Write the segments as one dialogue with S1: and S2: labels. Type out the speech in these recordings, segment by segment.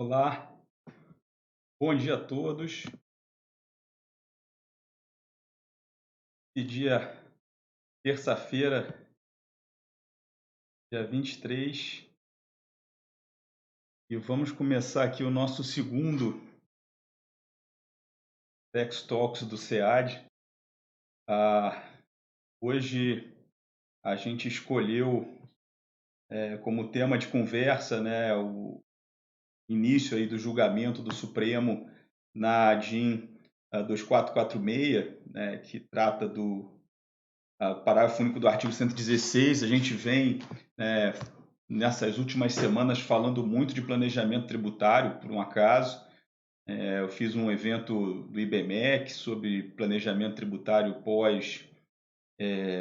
S1: Olá, bom dia a todos. Que dia, terça-feira, dia 23, e vamos começar aqui o nosso segundo Tech Talks do SEAD. Ah, hoje a gente escolheu como tema de conversa, né, o início aí do julgamento do Supremo na DIN 2446, né, que trata do parágrafo único do artigo 116. A gente vem, né, nessas últimas semanas, falando muito de planejamento tributário, por um acaso. Eu fiz um evento do IBMEC sobre planejamento tributário pós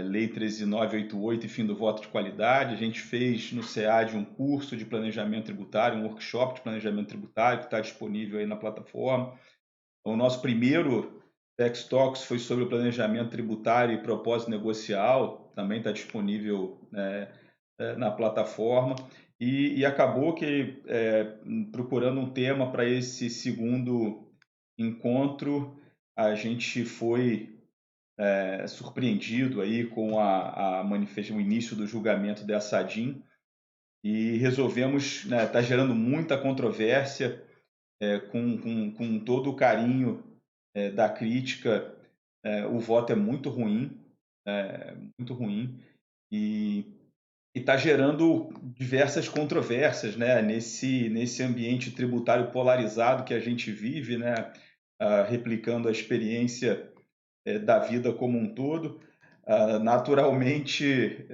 S1: Lei 13.988 e fim do voto de qualidade. A gente fez no SEAD um curso de planejamento tributário, um workshop de planejamento tributário que está disponível aí na plataforma. O nosso primeiro Tax Talks foi sobre o planejamento tributário e propósito negocial, também está disponível, na plataforma. E acabou que, procurando um tema para esse segundo encontro, a gente foi surpreendido aí com a manifestação, o início do julgamento dessa ADIM, e resolvemos, né, tá gerando muita controvérsia, com todo o carinho da crítica. O voto é muito ruim, e está gerando diversas controvérsias, né, nesse ambiente tributário polarizado que a gente vive, né, replicando a experiência da vida como um todo. Naturalmente,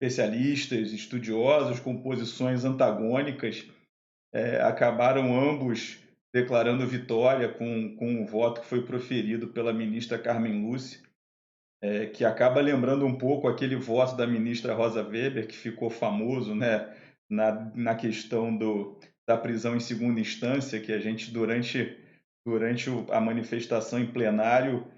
S1: especialistas, estudiosos com posições antagônicas acabaram ambos declarando vitória com o voto que foi proferido pela ministra Carmen Lúcia, que acaba lembrando um pouco aquele voto da ministra Rosa Weber, que ficou famoso, né, na questão da prisão em segunda instância, que a gente, durante a manifestação em plenário,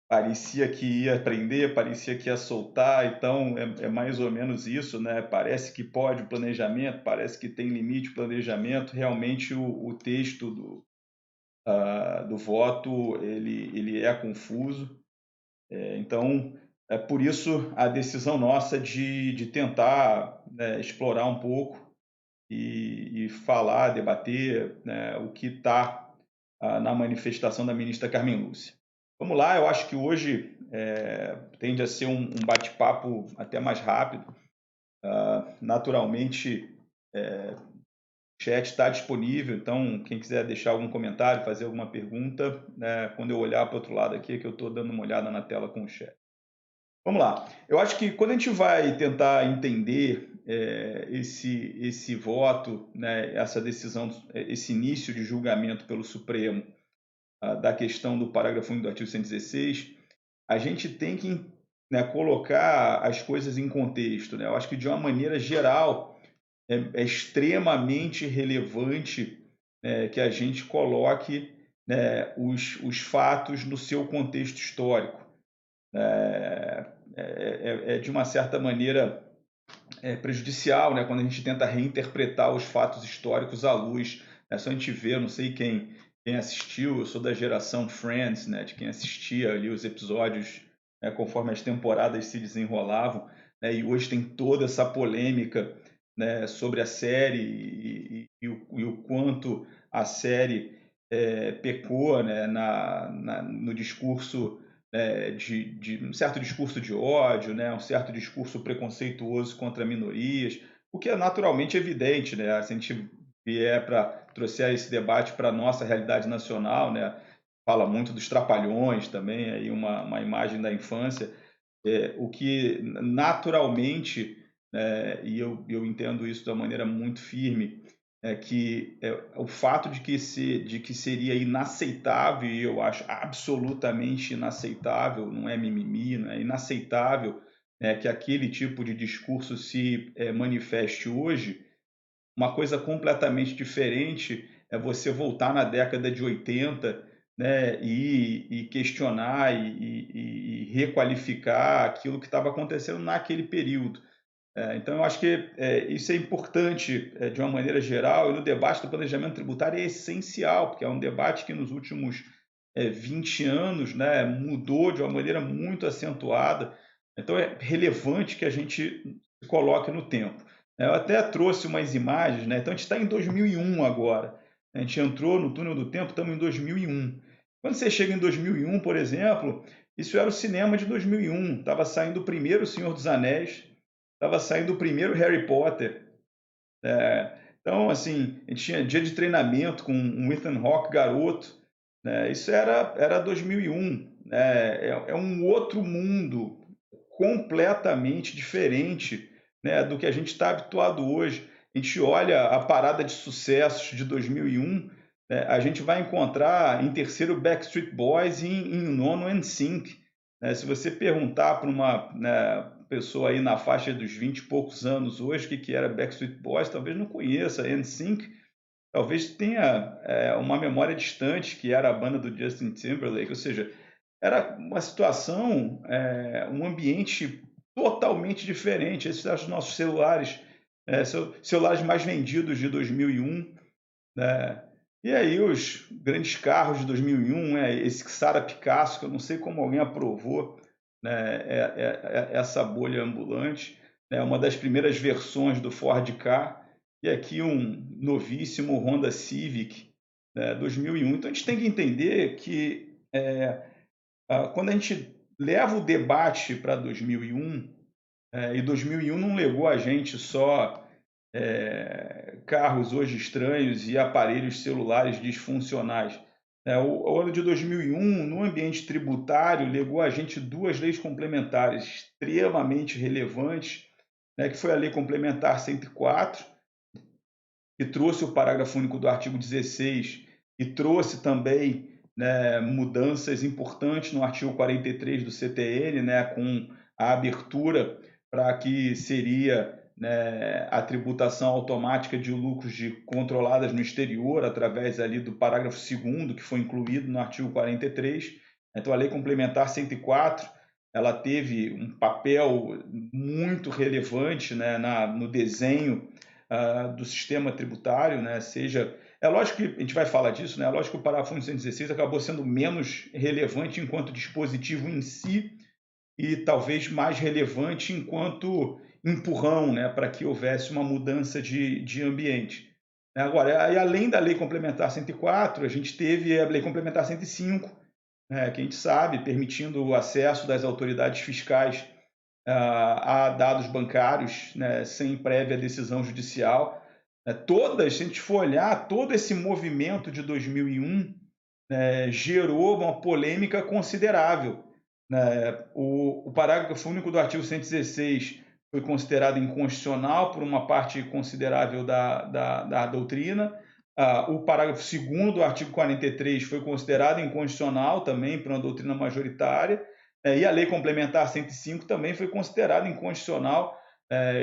S1: parecia que ia prender, parecia que ia soltar. Então é mais ou menos isso, né? Parece que pode o planejamento, parece que tem limite o planejamento. Realmente o texto do voto ele é confuso. Então é por isso a decisão nossa de tentar, né, explorar um pouco e falar, debater, né, o que está na manifestação da ministra Carmen Lúcia. Vamos lá, eu acho que hoje tende a ser um bate-papo até mais rápido. Naturalmente, o chat está disponível, então quem quiser deixar algum comentário, fazer alguma pergunta, né, quando eu olhar para o outro lado aqui, que eu estou dando uma olhada na tela com o chat. Vamos lá. Eu acho que quando a gente vai tentar entender esse voto, né, essa decisão, esse início de julgamento pelo Supremo, da questão do parágrafo único do artigo 116, a gente tem que, né, colocar as coisas em contexto, né? Eu acho que, de uma maneira geral, é extremamente relevante, que a gente coloque, né, os fatos no seu contexto histórico. De uma certa maneira, prejudicial, né, quando a gente tenta reinterpretar os fatos históricos à luz. É só a gente ver, eu não sei quem assistiu, eu sou da geração Friends, né, de quem assistia ali os episódios, conforme as temporadas se desenrolavam, né, e hoje tem toda essa polêmica, né, sobre a série e o quanto a série pecou, né, no discurso, de um certo discurso de ódio, né, um certo discurso preconceituoso contra minorias, o que é naturalmente evidente, né? Se a gente vier para trouxer esse debate para a nossa realidade nacional, né, fala muito dos Trapalhões também, aí uma imagem da infância, o que naturalmente, e eu entendo isso de uma maneira muito firme, é que o fato de que seria inaceitável, e eu acho absolutamente inaceitável, não é mimimi, não é inaceitável, que aquele tipo de discurso se manifeste hoje. Uma coisa completamente diferente é você voltar na década de 80, né, e questionar e requalificar aquilo que estava acontecendo naquele período. Então, eu acho que isso é importante de uma maneira geral, e no debate do planejamento tributário é essencial, porque é um debate que nos últimos 20 anos, né, mudou de uma maneira muito acentuada. Então, é relevante que a gente coloque no tempo. Eu até trouxe umas imagens, né? Então, a gente está em 2001 agora. A gente entrou no túnel do tempo, estamos em 2001. Quando você chega em 2001, por exemplo, isso era o cinema de 2001. Estava saindo o primeiro Senhor dos Anéis, estava saindo o primeiro Harry Potter. Então, assim, a gente tinha dia de treinamento com um Ethan Hawke garoto. Isso era 2001. É um outro mundo completamente diferente, né, do que a gente está habituado hoje. A gente olha a parada de sucessos de 2001, né, a gente vai encontrar em terceiro Backstreet Boys e em nono NSYNC. Se você perguntar para uma, né, pessoa aí na faixa dos 20 e poucos anos hoje o que era Backstreet Boys, talvez não conheça. NSYNC talvez tenha uma memória distante, que era a banda do Justin Timberlake, ou seja, era uma situação, um ambiente totalmente diferente. Esses são os nossos celulares, celulares mais vendidos de 2001, né? E aí os grandes carros de 2001, esse Sara Picasso, que eu não sei como alguém aprovou, né, essa bolha ambulante, né, uma das primeiras versões do Ford Ka, e aqui um novíssimo Honda Civic, né, 2001. Então a gente tem que entender que quando a gente leva o debate para 2001, e 2001 não levou a gente só carros hoje estranhos e aparelhos celulares disfuncionais. O ano de 2001, no ambiente tributário, legou a gente duas leis complementares extremamente relevantes, né, que foi a Lei Complementar 104, que trouxe o parágrafo único do artigo 16 e trouxe também, né, mudanças importantes no artigo 43 do CTN, né, com a abertura para que seria, né, a tributação automática de lucros controladas no exterior, através ali do parágrafo 2º, que foi incluído no artigo 43. Então, a Lei Complementar 104, ela teve um papel muito relevante, né, no desenho do sistema tributário, né? É lógico que a gente vai falar disso, né? É lógico que o parágrafo 116 acabou sendo menos relevante enquanto dispositivo em si e talvez mais relevante enquanto empurrão, né, para que houvesse uma mudança de ambiente. Agora, além da Lei Complementar 104, a gente teve a Lei Complementar 105, que a gente sabe, permitindo o acesso das autoridades fiscais a dados bancários, né, sem prévia decisão judicial. Se a gente for olhar, todo esse movimento de 2001 gerou uma polêmica considerável. O parágrafo único do artigo 116 foi considerado inconstitucional por uma parte considerável da doutrina. O parágrafo 2º do artigo 43 foi considerado inconstitucional também por uma doutrina majoritária. E a Lei Complementar 105 também foi considerada inconstitucional.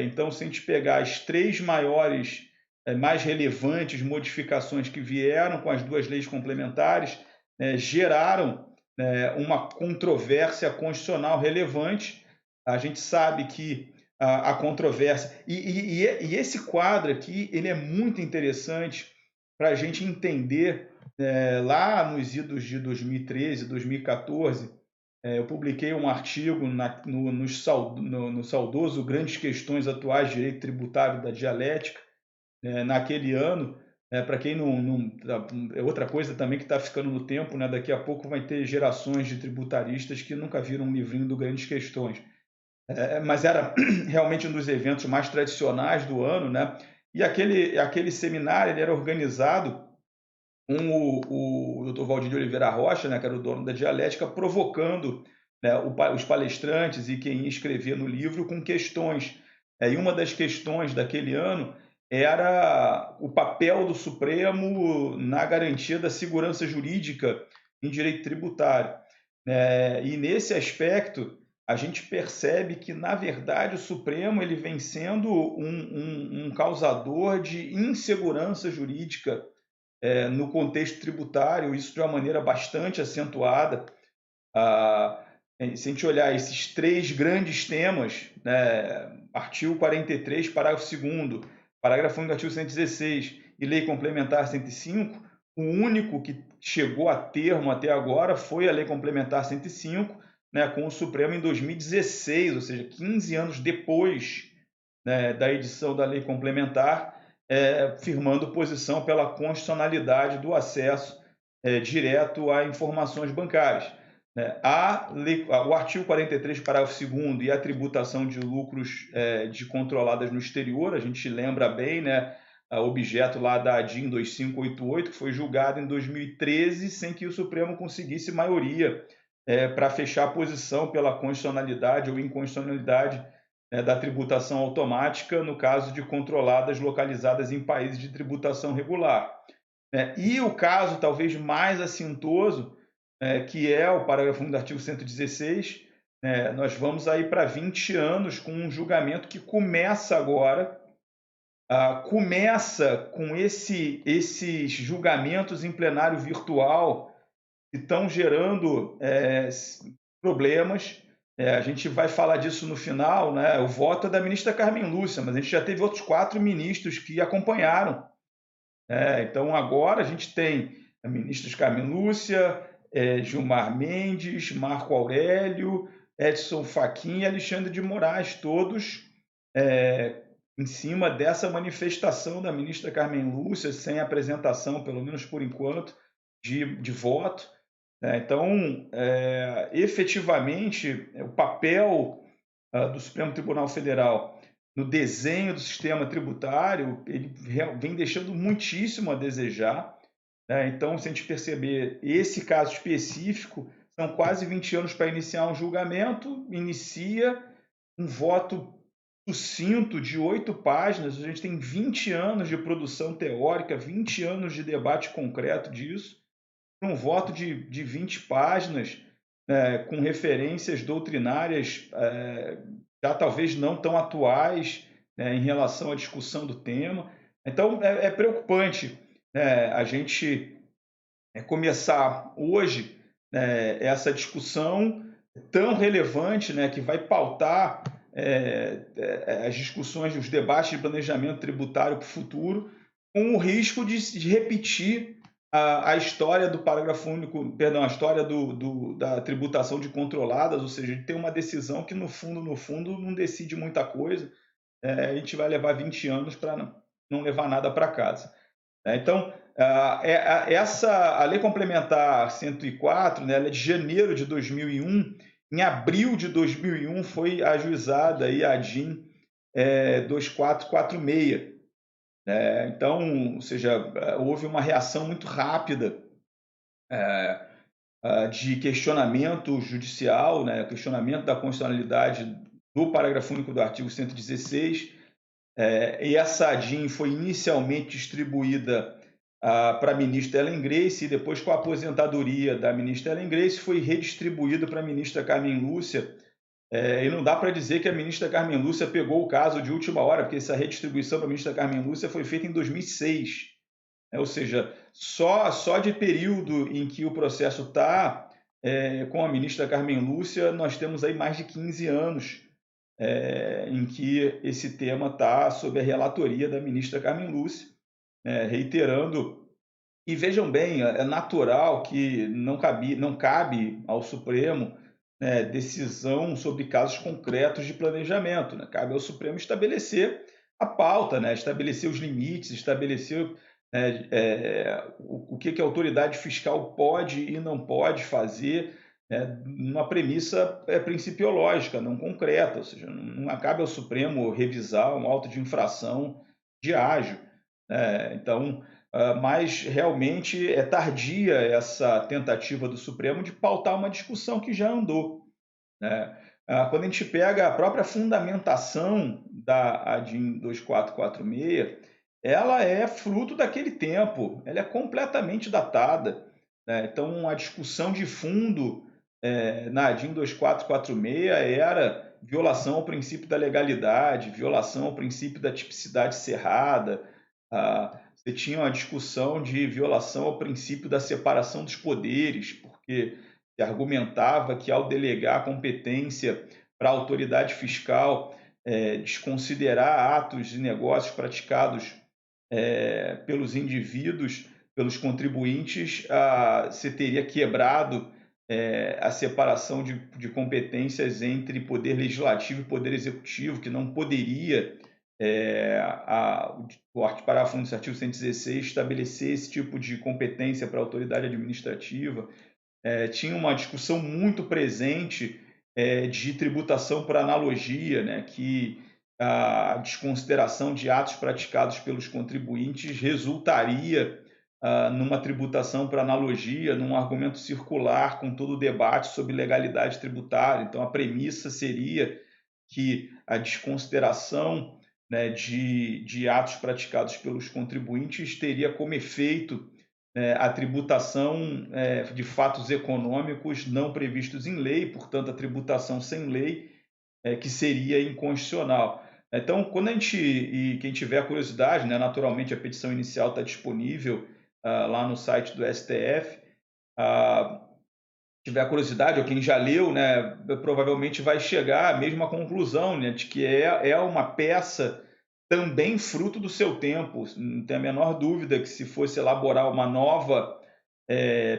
S1: Então, se a gente pegar as três maiores, mais relevantes modificações que vieram com as duas leis complementares, geraram uma controvérsia constitucional relevante. A gente sabe que a controvérsia... E esse quadro aqui ele é muito interessante para a gente entender, lá nos idos de 2013, 2014, eu publiquei um artigo no saudoso Grandes Questões Atuais de Direito Tributário da Dialética, naquele ano. Para quem não. É outra coisa também que está ficando no tempo, né? Daqui a pouco vai ter gerações de tributaristas que nunca viram um livrinho do Grandes Questões. Mas era realmente um dos eventos mais tradicionais do ano, né? E aquele seminário ele era organizado com o Dr. Valdir de Oliveira Rocha, né, que era o dono da Dialética, provocando, né, os palestrantes e quem ia escrever no livro com questões. E uma das questões daquele ano era o papel do Supremo na garantia da segurança jurídica em direito tributário. E nesse aspecto, a gente percebe que, na verdade, o Supremo ele vem sendo um causador de insegurança jurídica no contexto tributário, isso de uma maneira bastante acentuada. se a gente olhar esses três grandes temas, né, artigo 43, parágrafo 2º, parágrafo único do artigo 116 e lei complementar 105, o único que chegou a termo até agora foi a lei complementar 105, né, com o Supremo em 2016, ou seja, 15 anos depois, né, da edição da lei complementar, firmando posição pela constitucionalidade do acesso direto a informações bancárias. O artigo 43, parágrafo 2º, e a tributação de lucros de controladas no exterior, a gente lembra bem, né, objeto lá da ADIM 2588, que foi julgado em 2013, sem que o Supremo conseguisse maioria para fechar a posição pela constitucionalidade ou inconstitucionalidade da tributação automática, no caso de controladas localizadas em países de tributação regular. E o caso talvez mais assintoso, que é o parágrafo 1 do artigo 116, nós vamos aí para 20 anos com um julgamento que começa agora, começa com esses julgamentos em plenário virtual que estão gerando problemas. A gente vai falar disso no final, né? O voto é da ministra Carmen Lúcia, mas a gente já teve outros 4 ministros que acompanharam. Então, agora a gente tem a ministra Carmen Lúcia, Gilmar Mendes, Marco Aurélio, Edson Fachin e Alexandre de Moraes, todos em cima dessa manifestação da ministra Carmen Lúcia, sem apresentação, pelo menos por enquanto, de voto. Então, efetivamente, o papel do Supremo Tribunal Federal no desenho do sistema tributário, ele vem deixando muitíssimo a desejar. Então, se a gente perceber esse caso específico, são quase 20 anos para iniciar um julgamento, inicia um voto sucinto de 8 páginas, a gente tem 20 anos de produção teórica, 20 anos de debate concreto disso, um voto de 20 páginas, com referências doutrinárias já talvez não tão atuais em relação à discussão do tema. Então, é preocupante a gente começar hoje essa discussão tão relevante, que vai pautar as discussões, os debates de planejamento tributário para o futuro, com o risco de repetir a história do parágrafo único, perdão, a história da tributação de controladas, ou seja, de ter uma decisão que, no fundo, não decide muita coisa. A gente vai levar 20 anos para não levar nada para casa. Então, a Lei Complementar 104, ela é de janeiro de 2001. Em abril de 2001 foi ajuizada aí a ADIM 2446. Então, ou seja, houve uma reação muito rápida de questionamento judicial, questionamento da constitucionalidade do parágrafo único do artigo 116. E essa ADIM foi inicialmente distribuída para a ministra Ellen Grace, e depois, com a aposentadoria da ministra Ellen Grace, foi redistribuída para a ministra Carmen Lúcia. E não dá para dizer que a ministra Carmen Lúcia pegou o caso de última hora, porque essa redistribuição para a ministra Carmen Lúcia foi feita em 2006. Ou seja, só de período em que o processo está com a ministra Carmen Lúcia, nós temos aí mais de 15 anos em que esse tema está sob a relatoria da ministra Carmen Lúcia, reiterando. E vejam bem, é natural que não cabe ao Supremo decisão sobre casos concretos de planejamento. Cabe ao Supremo estabelecer a pauta, estabelecer os limites, estabelecer o que a autoridade fiscal pode e não pode fazer, numa premissa principiológica, não concreta, ou seja, não cabe ao Supremo revisar um auto de infração de ágio. Então, mas realmente é tardia essa tentativa do Supremo de pautar uma discussão que já andou. Quando a gente pega a própria fundamentação da ADIM 2446, ela é fruto daquele tempo, ela é completamente datada. Então, a discussão de fundo na ADIM 2446 era violação ao princípio da legalidade, violação ao princípio da tipicidade cerrada. Você tinha uma discussão de violação ao princípio da separação dos poderes, porque que argumentava que, ao delegar a competência para a autoridade fiscal desconsiderar atos e negócios praticados pelos indivíduos, pelos contribuintes, se teria quebrado a separação de competências entre poder legislativo e poder executivo, que não poderia o parágrafo único do artigo 116 estabelecer esse tipo de competência para a autoridade administrativa. Tinha uma discussão muito presente de tributação por analogia, né, que a desconsideração de atos praticados pelos contribuintes resultaria numa tributação por analogia, num argumento circular com todo o debate sobre legalidade tributária. Então, a premissa seria que a desconsideração, né, de atos praticados pelos contribuintes teria como efeito a tributação de fatos econômicos não previstos em lei, portanto, a tributação sem lei, que seria inconstitucional. Então, quem tiver curiosidade, né, naturalmente a petição inicial está disponível lá no site do STF. Tiver curiosidade, ou quem já leu, né, provavelmente vai chegar à mesma conclusão, né, de que é uma peça também fruto do seu tempo. Não tem a menor dúvida que, se fosse elaborar uma nova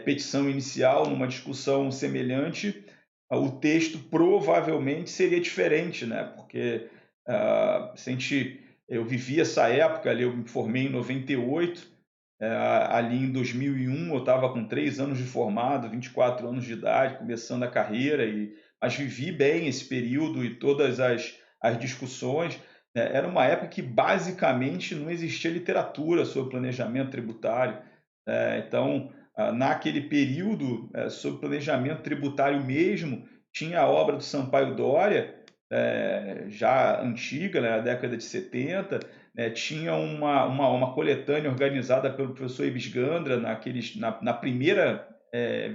S1: petição inicial numa discussão semelhante, o texto provavelmente seria diferente, né? Porque eu vivi essa época, eu me formei em 98, ali em 2001 eu estava com 3 anos de formado, 24 anos de idade, começando a carreira, mas vivi bem esse período e todas as discussões. Era uma época que basicamente não existia literatura sobre planejamento tributário. Então, naquele período, sobre planejamento tributário mesmo, tinha a obra do Sampaio Dória, já antiga, né, na década de 70, tinha uma coletânea organizada pelo professor Ibis Gandra na primeira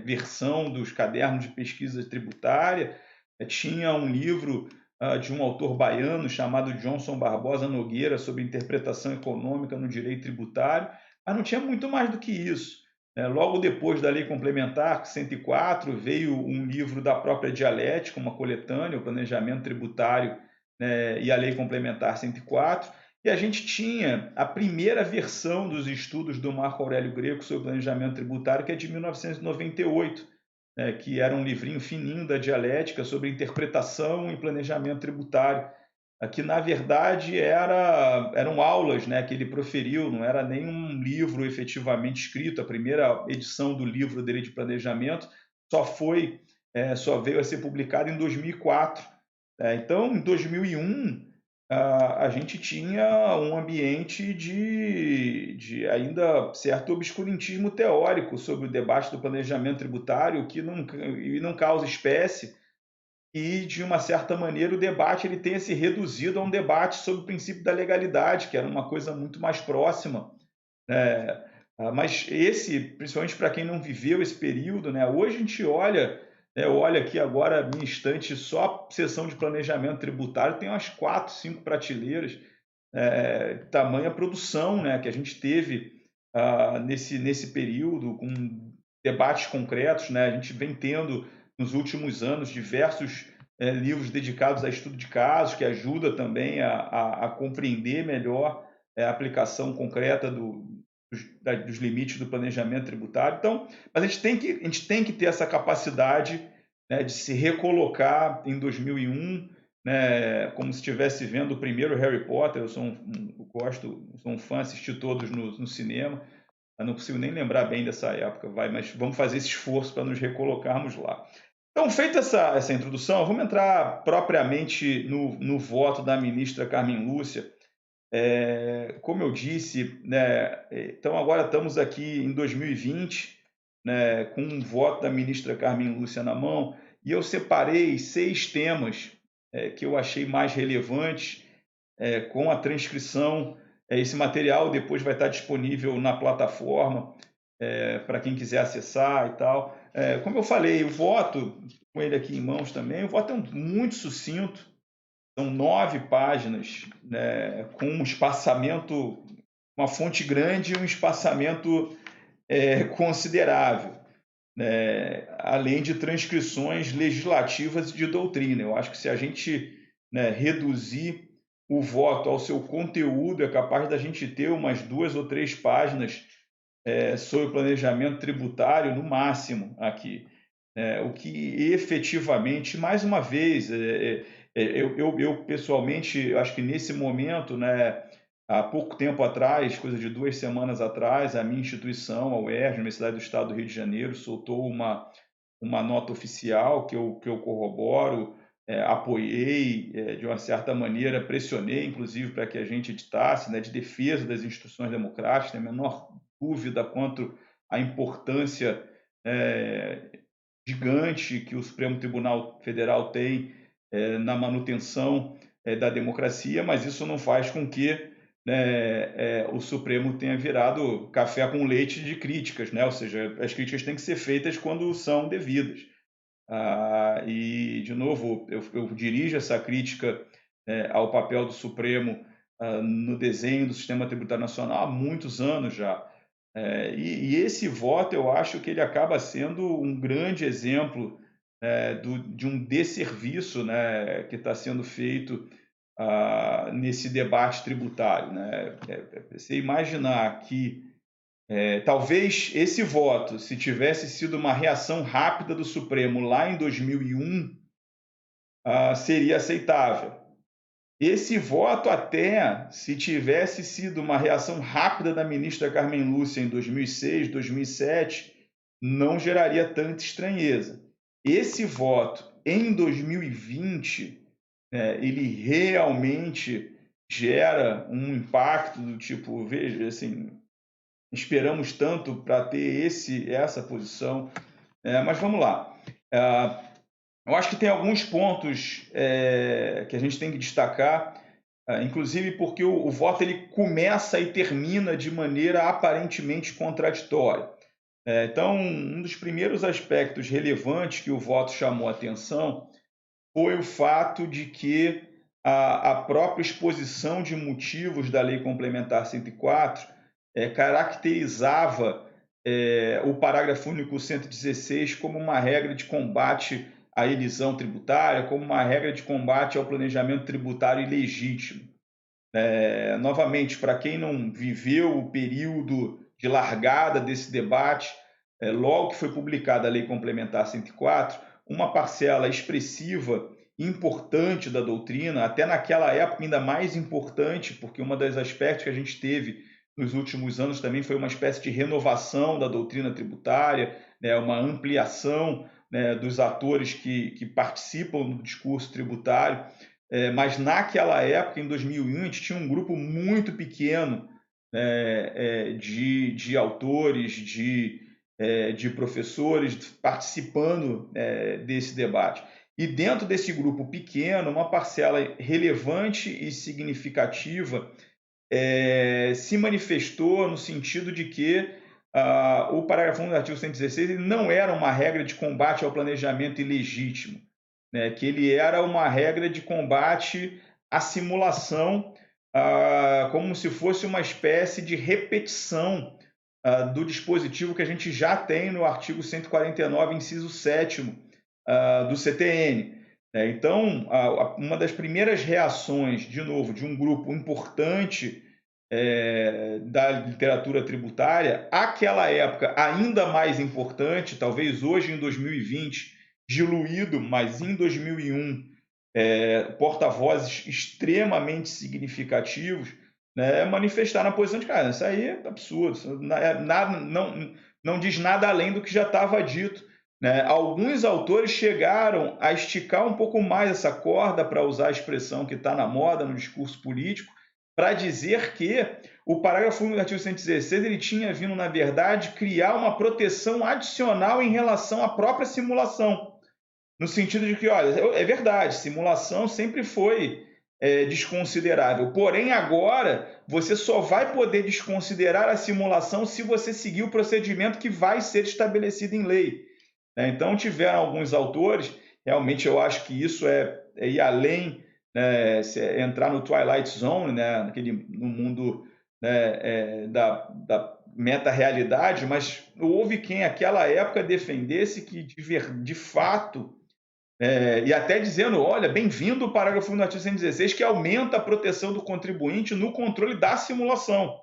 S1: versão dos cadernos de pesquisa tributária, tinha um livro de um autor baiano chamado Johnson Barbosa Nogueira sobre interpretação econômica no direito tributário, mas não tinha muito mais do que isso. Logo depois da Lei Complementar 104, veio um livro da própria Dialética, uma coletânea, o Planejamento Tributário, e a Lei Complementar 104, e a gente tinha a primeira versão dos estudos do Marco Aurélio Greco sobre planejamento tributário, que é de 1998, que era um livrinho fininho da Dialética sobre interpretação e planejamento tributário, que na verdade eram aulas, né, que ele proferiu, não era nem um livro efetivamente escrito. A primeira edição do livro dele de planejamento só veio a ser publicada em 2004. Então, em 2001, a gente tinha um ambiente de ainda certo obscurantismo teórico sobre o debate do planejamento tributário, que não causa espécie, e, de uma certa maneira, o debate ele tenha se reduzido a um debate sobre o princípio da legalidade, que era uma coisa muito mais próxima. Mas principalmente para quem não viveu esse período, né, hoje a gente olha aqui agora, minha estante, só a seção de planejamento tributário tem umas 4, 5 prateleiras, tamanha produção, né, que a gente teve nesse período, com debates concretos, né. A gente vem tendo, nos últimos anos, diversos livros dedicados a estudo de casos, que ajuda também a compreender melhor a aplicação concreta dos limites do planejamento tributário. Então, mas a gente tem que ter essa capacidade, né, de se recolocar em 2001, né, como se estivesse vendo o primeiro Harry Potter. Eu sou um fã, assisti todos no cinema. Eu não consigo nem lembrar bem dessa época, mas vamos fazer esse esforço para nos recolocarmos lá. Então, feita essa introdução, vamos entrar propriamente no voto da ministra Carmen Lúcia. Como eu disse, né, então agora estamos aqui em 2020, né, com um voto da ministra Carmen Lúcia na mão, e eu separei 6 temas que eu achei mais relevantes, com a transcrição. Esse material depois vai estar disponível na plataforma, para quem quiser acessar e tal. Como eu falei, o voto, com ele aqui em mãos também, o voto é muito sucinto, são 9 páginas, né, com um espaçamento, uma fonte grande e um espaçamento considerável. além de transcrições legislativas de doutrina. Eu acho que se a gente, reduzir o voto ao seu conteúdo, é capaz da gente ter umas 2 ou 3 páginas sobre planejamento tributário no máximo aqui. O que efetivamente, mais uma vez, eu pessoalmente, acho que nesse momento, há pouco tempo atrás, coisa de 2 semanas atrás, a minha instituição, a UERJ, Universidade do Estado do Rio de Janeiro, soltou uma nota oficial que eu corroboro, apoiei, de uma certa maneira, pressionei, inclusive, para que a gente editasse, de defesa das instituições democráticas, tem a menor dúvida quanto à importância gigante que o Supremo Tribunal Federal tem na manutenção da democracia, mas isso não faz com que o Supremo tenha virado café com leite de críticas, ou seja, as críticas têm que ser feitas quando são devidas. E, de novo, eu dirijo essa crítica ao papel do Supremo no desenho do sistema tributário nacional há muitos anos já. E esse voto, eu acho que ele acaba sendo um grande exemplo de um desserviço que está sendo feito nesse debate tributário. Você imaginar que talvez esse voto, se tivesse sido uma reação rápida do Supremo lá em 2001, seria aceitável. Esse voto até, se tivesse sido uma reação rápida da ministra Carmen Lúcia em 2006, 2007, não geraria tanta estranheza. Esse voto em 2020, ele realmente gera um impacto do tipo, veja, assim, esperamos tanto para ter essa posição, mas vamos lá. Eu acho que tem alguns pontos que a gente tem que destacar, inclusive porque o voto ele começa e termina de maneira aparentemente contraditória. Então, um dos primeiros aspectos relevantes que o voto chamou a atenção foi o fato de que a própria exposição de motivos da Lei Complementar 104 caracterizava o parágrafo único 116 como uma regra de combate à elisão tributária, como uma regra de combate ao planejamento tributário ilegítimo. Novamente, para quem não viveu o período de largada desse debate, logo que foi publicada a Lei Complementar 104, uma parcela expressiva e importante da doutrina, até naquela época ainda mais importante, porque uma das aspectos que a gente teve nos últimos anos também foi uma espécie de renovação da doutrina tributária, uma ampliação dos atores que participam do discurso tributário, mas naquela época, em 2001, a gente tinha um grupo muito pequeno de autores, de professores participando desse debate. E dentro desse grupo pequeno, uma parcela relevante e significativa se manifestou no sentido de que o parágrafo 1 do artigo 116 ele não era uma regra de combate ao planejamento ilegítimo, que ele era uma regra de combate à simulação, como se fosse uma espécie de repetição do dispositivo que a gente já tem no artigo 149, inciso 7º do CTN. Então, uma das primeiras reações, de novo, de um grupo importante da literatura tributária, àquela época ainda mais importante, talvez hoje em 2020, diluído, mas em 2001, porta-vozes extremamente significativos, manifestaram a posição de cara, isso aí é absurdo, isso não diz nada além do que já estava dito. Alguns autores chegaram a esticar um pouco mais essa corda, para usar a expressão que está na moda no discurso político, para dizer que o parágrafo 1 do artigo 116 ele tinha vindo, na verdade, criar uma proteção adicional em relação à própria simulação. No sentido de que, olha, é verdade, simulação sempre foi desconsiderável. Porém, agora, você só vai poder desconsiderar a simulação se você seguir o procedimento que vai ser estabelecido em lei. Então, tiveram alguns autores, realmente eu acho que isso é ir além, entrar no Twilight Zone, no mundo meta-realidade, mas houve quem, naquela época, defendesse que, de fato, e até dizendo, olha, bem-vindo o parágrafo do artigo 116, que aumenta a proteção do contribuinte no controle da simulação.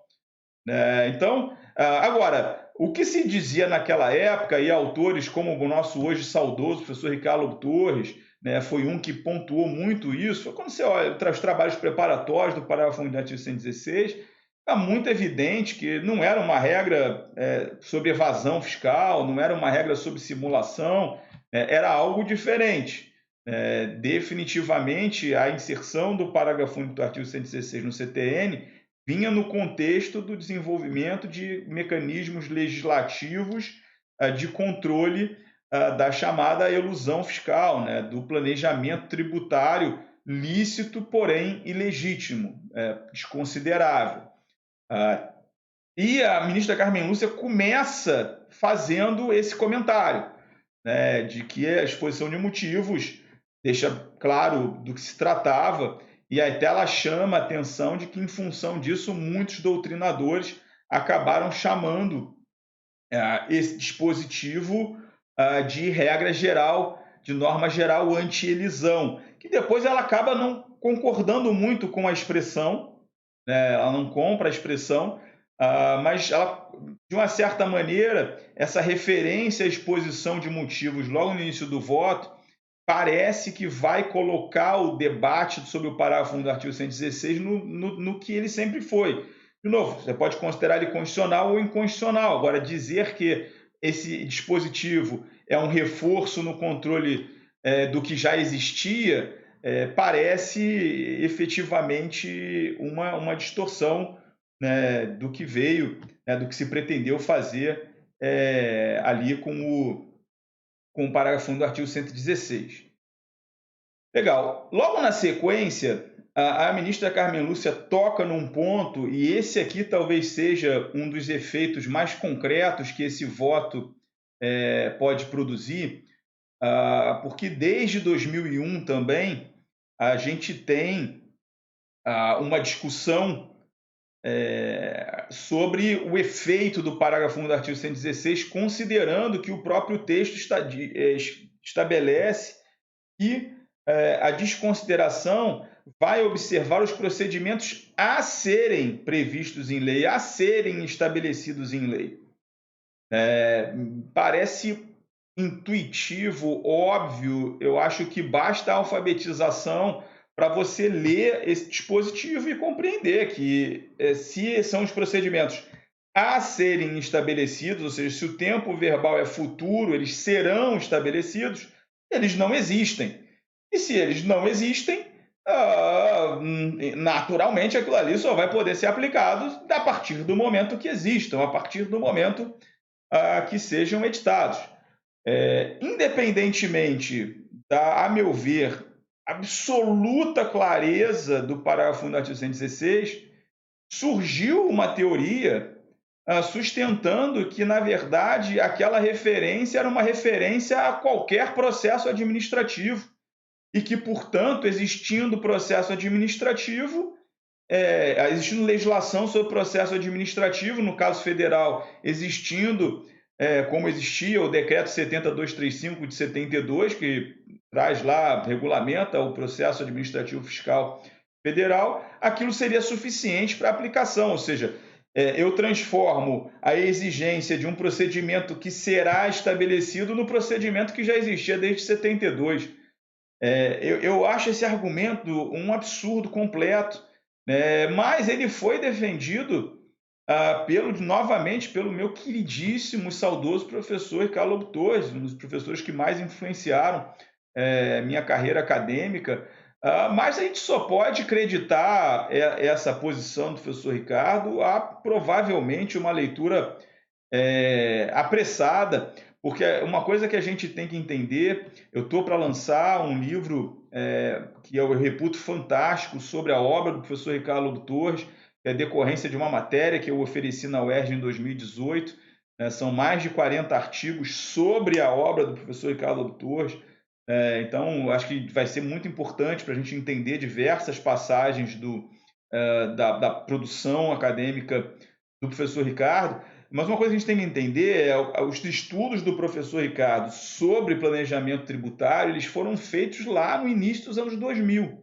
S1: Então, agora, o que se dizia naquela época, e autores como o nosso hoje saudoso professor Ricardo Torres, foi um que pontuou muito isso, foi quando você olha os trabalhos preparatórios do parágrafo do artigo 116, está muito evidente que não era uma regra sobre evasão fiscal, não era uma regra sobre simulação, era algo diferente. Definitivamente, a inserção do parágrafo único do artigo 116 no CTN vinha no contexto do desenvolvimento de mecanismos legislativos de controle da chamada elusão fiscal, do planejamento tributário lícito, porém ilegítimo, desconsiderável. E a ministra Carmen Lúcia começa fazendo esse comentário, de que a exposição de motivos deixa claro do que se tratava, e até ela chama a atenção de que, em função disso, muitos doutrinadores acabaram chamando esse dispositivo de regra geral, de norma geral anti-elisão, que depois ela acaba não concordando muito com a expressão, ela não compra a expressão, mas ela, de uma certa maneira, essa referência à exposição de motivos logo no início do voto parece que vai colocar o debate sobre o parágrafo 1 do artigo 116 no que ele sempre foi. De novo, você pode considerar ele constitucional ou inconstitucional. Agora, dizer que esse dispositivo é um reforço no controle do que já existia parece efetivamente uma distorção do que veio, do que se pretendeu fazer ali com o parágrafo 1 do artigo 116. Legal. Logo na sequência, a ministra Carmen Lúcia toca num ponto, e esse aqui talvez seja um dos efeitos mais concretos que esse voto pode produzir, porque desde 2001 também a gente tem uma discussão sobre o efeito do parágrafo 1 do artigo 116, considerando que o próprio texto estabelece que a desconsideração vai observar os procedimentos a serem previstos em lei, a serem estabelecidos em lei. Parece intuitivo, óbvio, eu acho que basta a alfabetização para você ler esse dispositivo e compreender que se são os procedimentos a serem estabelecidos, ou seja, se o tempo verbal é futuro, eles serão estabelecidos, eles não existem. E se eles não existem, naturalmente aquilo ali só vai poder ser aplicado a partir do momento que existam, a partir do momento que sejam editados. Independentemente da, a meu ver, absoluta clareza do parágrafo 1 do artigo 116, surgiu uma teoria sustentando que, na verdade, aquela referência era uma referência a qualquer processo administrativo e que, portanto, existindo processo administrativo, existindo legislação sobre processo administrativo, no caso federal, existindo, como existia o decreto 70235 de 72, que traz lá, regulamenta o processo administrativo fiscal federal, aquilo seria suficiente para aplicação, ou seja, eu transformo a exigência de um procedimento que será estabelecido no procedimento que já existia desde 72. Eu acho esse argumento um absurdo completo, mas ele foi defendido novamente pelo meu queridíssimo e saudoso professor Ricardo Torres, um dos professores que mais influenciaram minha carreira acadêmica, mas a gente só pode acreditar essa posição do professor Ricardo a provavelmente uma leitura apressada, porque uma coisa que a gente tem que entender, eu estou para lançar um livro que eu reputo fantástico sobre a obra do professor Ricardo Torres, que é decorrência de uma matéria que eu ofereci na UERJ em 2018, são mais de 40 artigos sobre a obra do professor Ricardo Torres. Então, acho que vai ser muito importante para a gente entender diversas passagens da produção acadêmica do professor Ricardo, Mas uma coisa que a gente tem que entender os estudos do professor Ricardo sobre planejamento tributário, eles foram feitos lá no início dos anos 2000.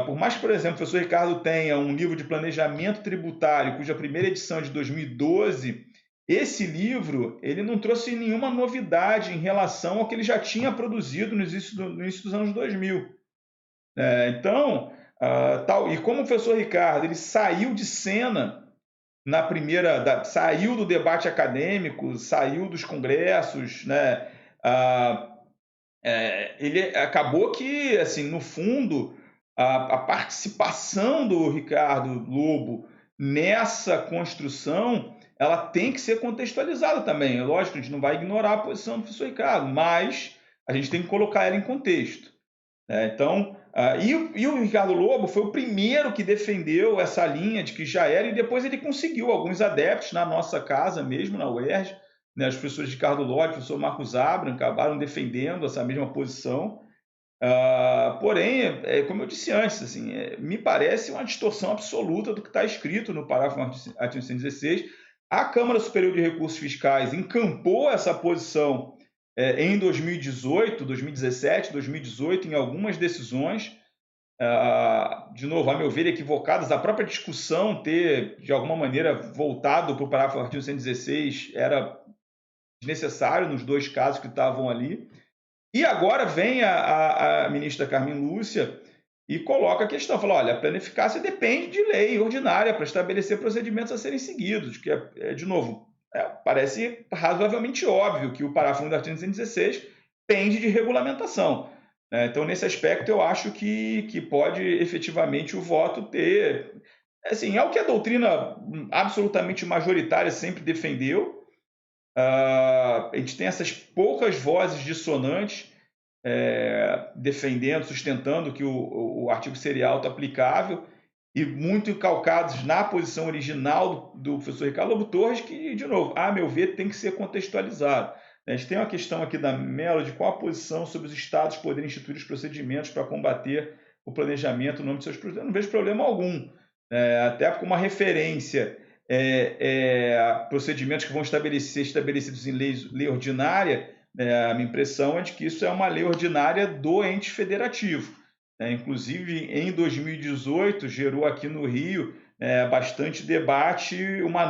S1: Por mais que, por exemplo, o professor Ricardo tenha um livro de planejamento tributário, cuja primeira edição é de 2012, esse livro ele não trouxe nenhuma novidade em relação ao que ele já tinha produzido no início dos anos 2000. Então, e como o professor Ricardo ele saiu de cena na primeira, saiu do debate acadêmico, saiu dos congressos, né? Ele acabou que, assim, no fundo, a participação do Ricardo Lobo nessa construção, ela tem que ser contextualizada também. É lógico, a gente não vai ignorar a posição do professor Ricardo, mas a gente tem que colocar ela em contexto. Então, e o Ricardo Lobo foi o primeiro que defendeu essa linha de que já era, e depois ele conseguiu alguns adeptos na nossa casa mesmo, na UERJ, né, os professores Ricardo Lodge, o professor Marcos Abram, acabaram defendendo essa mesma posição. Porém, como eu disse antes, assim, me parece uma distorção absoluta do que está escrito no parágrafo artigo 116. A Câmara Superior de Recursos Fiscais encampou essa posição em 2018, 2017, 2018, em algumas decisões, de novo, a meu ver, equivocadas. A própria discussão ter, de alguma maneira, voltado para o parágrafo artigo 116 era desnecessário nos dois casos que estavam ali. E agora vem a ministra Carmen Lúcia e coloca a questão, fala, olha, a plena eficácia depende de lei ordinária para estabelecer procedimentos a serem seguidos, que de novo, parece razoavelmente óbvio que o parágrafo 1 do artigo 116 pende de regulamentação. Então, nesse aspecto, eu acho que pode efetivamente o voto ter... Assim, é o que a doutrina absolutamente majoritária sempre defendeu. A gente tem essas poucas vozes dissonantes defendendo, sustentando que o artigo seria auto-aplicável e muito calcados na posição original do professor Ricardo Lobo Torres, que, de novo, a meu ver, tem que ser contextualizado. A gente tem uma questão aqui da Mello de qual a posição sobre os estados poderem instituir os procedimentos para combater o planejamento no âmbito de seus procedimentos. Eu não vejo problema algum, até como uma referência procedimentos que vão ser estabelecidos em lei ordinária. A minha impressão é de que isso é uma lei ordinária do ente federativo. Inclusive, em 2018, gerou aqui no Rio bastante debate.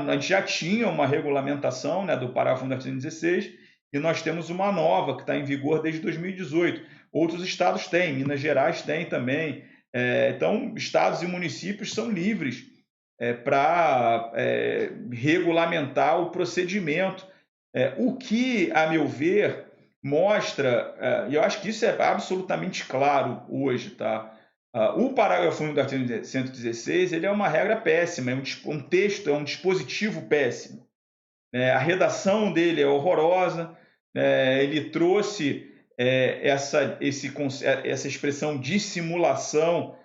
S1: A gente já tinha uma regulamentação do parágrafo do artigo 116 e nós temos uma nova que está em vigor desde 2018. Outros estados têm, Minas Gerais tem também. Então, estados e municípios são livres para regulamentar o procedimento. O que, a meu ver, mostra, e eu acho que isso é absolutamente claro hoje, tá? O parágrafo 1 do artigo 116 ele é uma regra péssima, um texto, é um dispositivo péssimo. A redação dele é horrorosa, ele trouxe essa expressão dissimulação,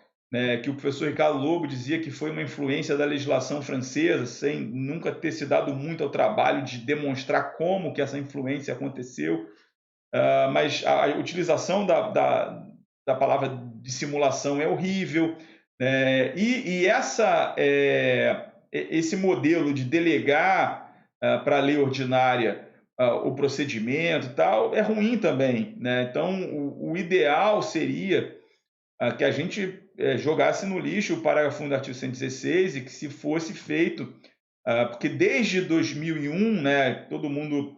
S1: que o professor Ricardo Lobo dizia que foi uma influência da legislação francesa, sem nunca ter se dado muito ao trabalho de demonstrar como que essa influência aconteceu. Mas a utilização da palavra dissimulação é horrível. E esse modelo de delegar para a lei ordinária o procedimento e tal é ruim também. Então, o ideal seria que a gente jogasse no lixo o parágrafo 1 do artigo 116 e que se fosse feito, porque desde 2001, todo mundo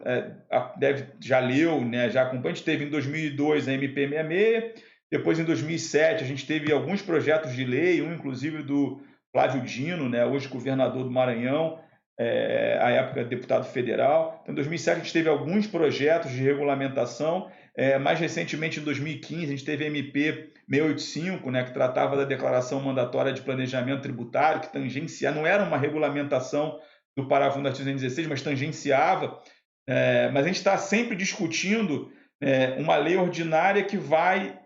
S1: já leu, já acompanha, a gente teve em 2002 a MP 66, depois em 2007 a gente teve alguns projetos de lei, um inclusive do Flávio Dino, hoje governador do Maranhão, à época deputado federal. Então, em 2007 a gente teve alguns projetos de regulamentação. Mais recentemente, em 2015, a gente teve a MP 685, que tratava da declaração mandatória de planejamento tributário, que tangenciava, não era uma regulamentação do parágrafo do artigo 116, mas tangenciava. Mas a gente está sempre discutindo uma lei ordinária que vai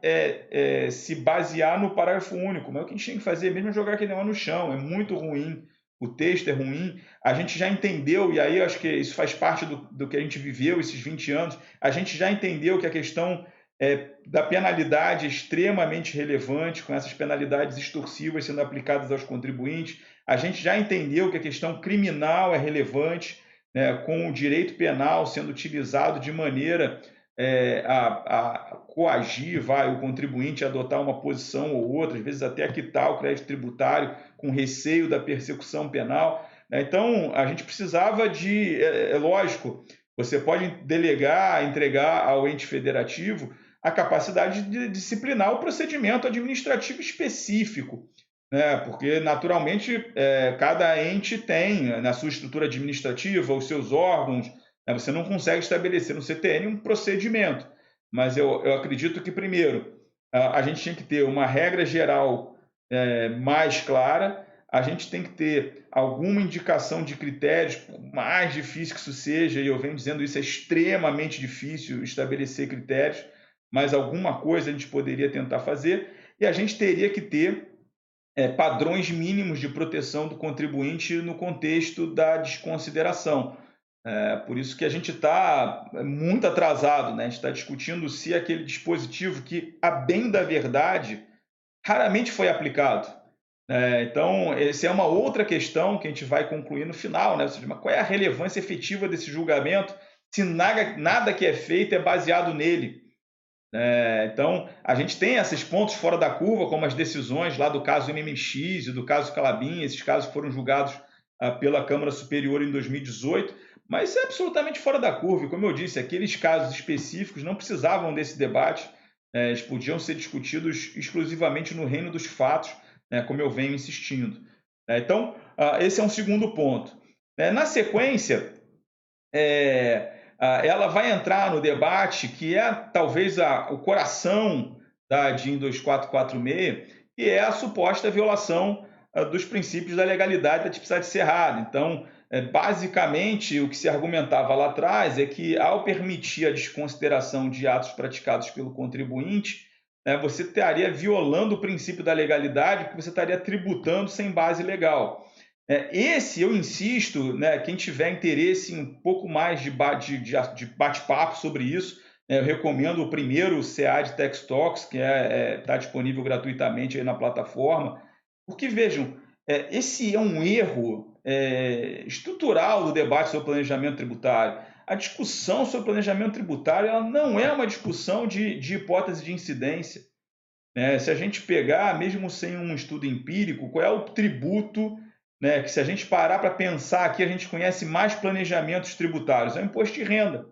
S1: se basear no parágrafo único. Mas o que a gente tem que fazer mesmo é jogar aquele negócio no chão. É muito ruim. O texto é ruim, a gente já entendeu, e aí eu acho que isso faz parte do que a gente viveu esses 20 anos, a gente já entendeu que a questão da penalidade é extremamente relevante, com essas penalidades extorsivas sendo aplicadas aos contribuintes. A gente já entendeu que a questão criminal é relevante, né, com o direito penal sendo utilizado de maneira a coagir o contribuinte a adotar uma posição ou outra, às vezes até a quitar o crédito tributário com receio da persecução penal. Né? Então, a gente precisava lógico, você pode delegar, entregar ao ente federativo a capacidade de disciplinar o procedimento administrativo específico, né? Porque, naturalmente, cada ente tem na sua estrutura administrativa os seus órgãos, né? Você não consegue estabelecer no CTN um procedimento, mas eu acredito que, primeiro, a gente tinha que ter uma regra geral mais clara, a gente tem que ter alguma indicação de critérios, por mais difícil que isso seja, e eu venho dizendo isso, é extremamente difícil estabelecer critérios, mas alguma coisa a gente poderia tentar fazer, e a gente teria que ter padrões mínimos de proteção do contribuinte no contexto da desconsideração. Por isso que a gente está muito atrasado, né? A gente está discutindo se aquele dispositivo que, a bem da verdade, raramente foi aplicado. Então, essa é uma outra questão que a gente vai concluir no final, né? Ou seja, qual é a relevância efetiva desse julgamento se nada que é feito é baseado nele? Então, a gente tem esses pontos fora da curva, como as decisões lá do caso MMX e do caso Calabim, esses casos foram julgados pela Câmara Superior em 2018, mas isso é absolutamente fora da curva. E, como eu disse, aqueles casos específicos não precisavam desse debate, eles podiam ser discutidos exclusivamente no reino dos fatos, né, como eu venho insistindo. Então, esse é um segundo ponto. Na sequência, ela vai entrar no debate que é talvez o coração da DIN 2446, que é a suposta violação dos princípios da legalidade da tipicidade cerrada. Então, basicamente, o que se argumentava lá atrás é que, ao permitir a desconsideração de atos praticados pelo contribuinte, você estaria violando o princípio da legalidade, porque você estaria tributando sem base legal. Esse, eu insisto, né, quem tiver interesse em um pouco mais de bate-papo sobre isso, eu recomendo o primeiro CA de Tax Talks, que está disponível gratuitamente aí na plataforma, porque, vejam, esse é um erro estrutural do debate sobre planejamento tributário. A discussão sobre planejamento tributário ela não é uma discussão de hipótese de incidência. Se a gente pegar, mesmo sem um estudo empírico, qual é o tributo, que se a gente parar para pensar aqui, a gente conhece mais planejamentos tributários, é o imposto de renda.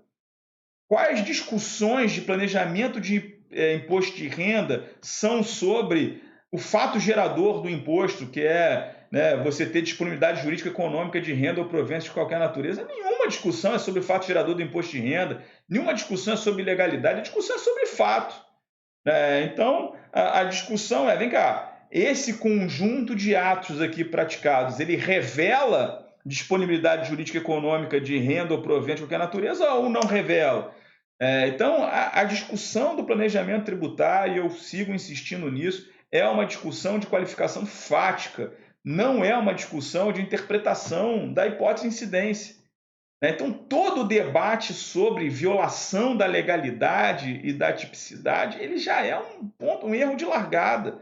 S1: Quais discussões de planejamento de imposto de renda são sobre o fato gerador do imposto, que é você ter disponibilidade jurídica econômica de renda ou proveniência de qualquer natureza? Nenhuma discussão é sobre o fato gerador do imposto de renda, nenhuma discussão é sobre legalidade, a discussão é sobre fato. Então, a discussão vem cá, esse conjunto de atos aqui praticados, ele revela disponibilidade jurídica econômica de renda ou provento de qualquer natureza ou não revela? Então, a discussão do planejamento tributário, eu sigo insistindo nisso, é uma discussão de qualificação fática, não é uma discussão de interpretação da hipótese de incidência. Então, todo o debate sobre violação da legalidade e da tipicidade, ele já é um erro de largada.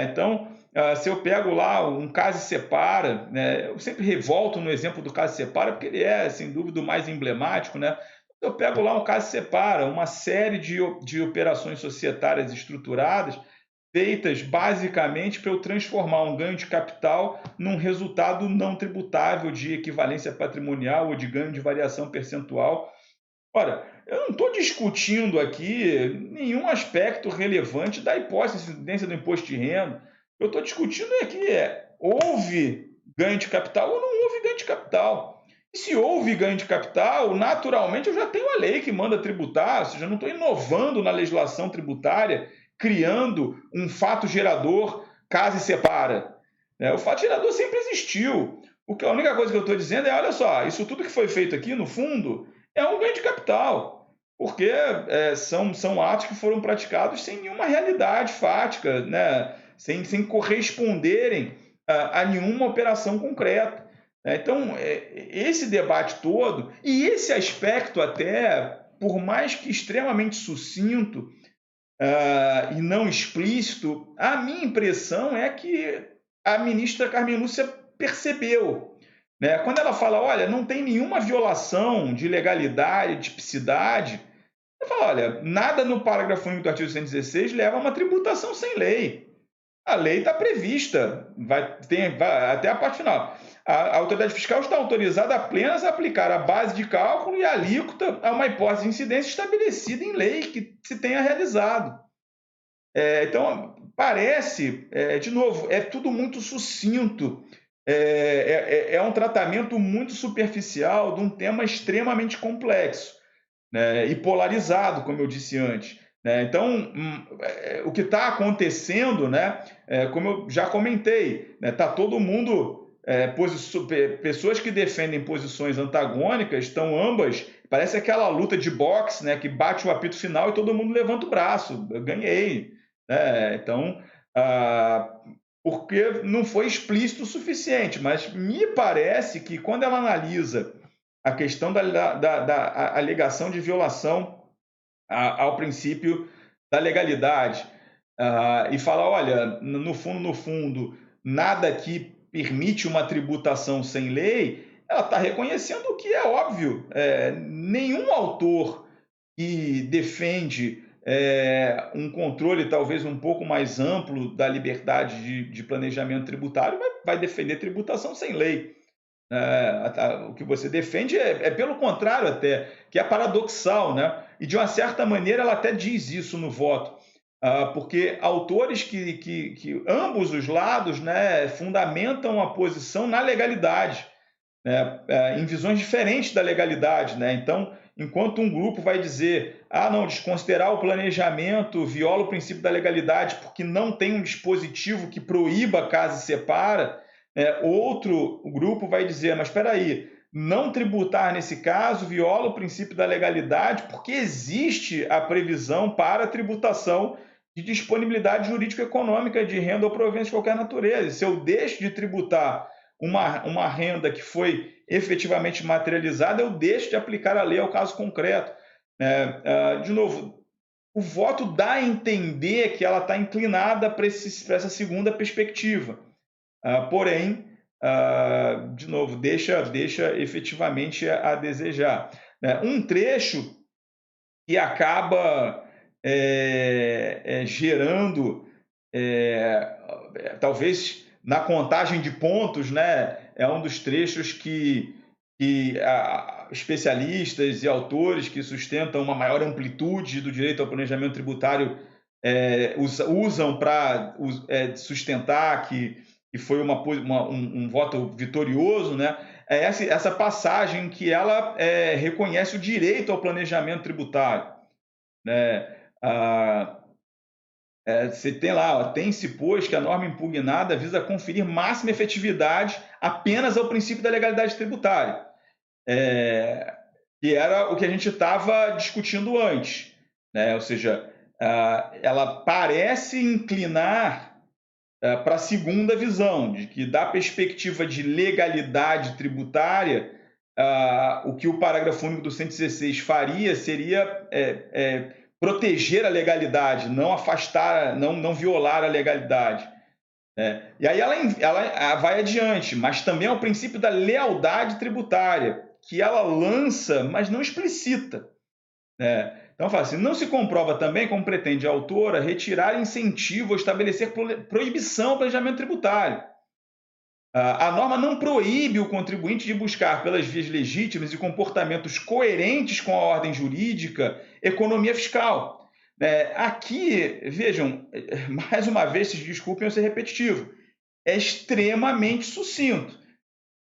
S1: Então, se eu pego lá um caso e separa, eu sempre revolto no exemplo do caso e separa, porque ele é, sem dúvida, o mais emblemático. Eu pego lá um caso e separa, uma série de operações societárias estruturadas, feitas basicamente para eu transformar um ganho de capital num resultado não tributável de equivalência patrimonial ou de ganho de variação percentual. Ora, eu não estou discutindo aqui nenhum aspecto relevante da hipótese de incidência do imposto de renda. Eu estou discutindo houve ganho de capital ou não houve ganho de capital. E se houve ganho de capital, naturalmente eu já tenho a lei que manda tributar, ou seja, eu não estou inovando na legislação tributária, criando um fato gerador caso e separa. O fato gerador sempre existiu. A única coisa que eu estou dizendo é, olha só, isso tudo que foi feito aqui, no fundo, é um ganho de capital, porque são atos que foram praticados sem nenhuma realidade fática, sem corresponderem a nenhuma operação concreta. Então, esse debate todo, e esse aspecto até, por mais que extremamente sucinto, e não explícito, a minha impressão é que a ministra Carmen Lúcia percebeu, né? Quando ela fala, olha, não tem nenhuma violação de legalidade, de tipicidade, ela fala, olha, nada no parágrafo único do artigo 116 leva a uma tributação sem lei. A lei está prevista, vai até a parte final. A autoridade fiscal está autorizada apenas a aplicar a base de cálculo e a alíquota a uma hipótese de incidência estabelecida em lei que se tenha realizado. Então, parece, de novo, é tudo muito sucinto, é um tratamento muito superficial de um tema extremamente complexo, né, e polarizado, como eu disse antes. Né? Então, o que está acontecendo, né, como eu já comentei, está, né, todo mundo, pessoas que defendem posições antagônicas estão ambas, parece aquela luta de boxe, né, que bate o apito final e todo mundo levanta o braço, eu ganhei. Então, porque não foi explícito o suficiente, mas me parece que quando ela analisa a questão da alegação de violação ao princípio da legalidade, e fala, olha, no fundo, nada que permite uma tributação sem lei, ela está reconhecendo o que é óbvio. Nenhum autor que defende um controle talvez um pouco mais amplo da liberdade de planejamento tributário vai defender tributação sem lei. O que você defende pelo contrário até, que é paradoxal, né? E de uma certa maneira ela até diz isso no voto, porque autores que ambos os lados, né, fundamentam a posição na legalidade, né, em visões diferentes da legalidade, né? Então, enquanto um grupo vai dizer, não, desconsiderar o planejamento viola o princípio da legalidade porque não tem um dispositivo que proíba casa e separa, outro grupo vai dizer, mas espera aí, não tributar nesse caso viola o princípio da legalidade porque existe a previsão para a tributação de disponibilidade jurídica econômica de renda ou proveniência de qualquer natureza. Se eu deixo de tributar uma renda que foi efetivamente materializada, eu deixo de aplicar a lei ao caso concreto. De novo, o voto dá a entender que ela está inclinada para essa segunda perspectiva. Porém, de novo, deixa efetivamente a desejar. Um trecho que acaba gerando, talvez na contagem de pontos, né, é um dos trechos que especialistas e autores que sustentam uma maior amplitude do direito ao planejamento tributário usam para sustentar que foi um voto vitorioso, né? Essa passagem que ela reconhece o direito ao planejamento tributário, né? Você tem lá, tem-se, pois, que a norma impugnada visa conferir máxima efetividade apenas ao princípio da legalidade tributária, que era o que a gente estava discutindo antes, né? Ou seja, ela parece inclinar para a segunda visão, de que, da perspectiva de legalidade tributária, o que o parágrafo único do 116 faria seria proteger a legalidade, não afastar, não violar a legalidade. E aí ela vai adiante, mas também é o princípio da lealdade tributária, que ela lança, mas não explicita. Então, fala assim, não se comprova também, como pretende a autora, retirar incentivo ou estabelecer proibição ao planejamento tributário. A norma não proíbe o contribuinte de buscar, pelas vias legítimas e comportamentos coerentes com a ordem jurídica, economia fiscal. Aqui, vejam, mais uma vez, se desculpem eu ser repetitivo, é extremamente sucinto.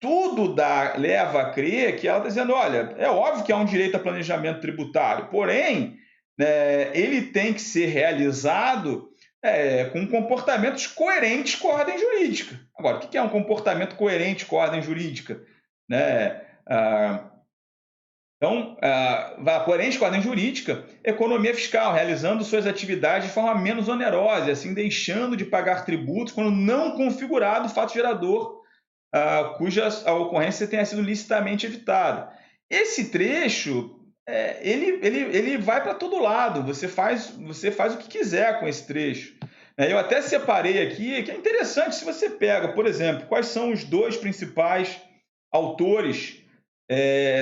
S1: Tudo leva a crer que ela está dizendo, olha, é óbvio que há um direito a planejamento tributário, porém, ele tem que ser realizado com comportamentos coerentes com a ordem jurídica. Agora, o que é um comportamento coerente com a ordem jurídica? Então, coerente com a ordem jurídica, economia fiscal, realizando suas atividades de forma menos onerosa, assim deixando de pagar tributos quando não configurado o fato gerador cuja a ocorrência tenha sido licitamente evitada. Esse trecho, ele vai para todo lado, você faz o que quiser com esse trecho. Eu até separei aqui, que é interessante se você pega, por exemplo, quais são os dois principais autores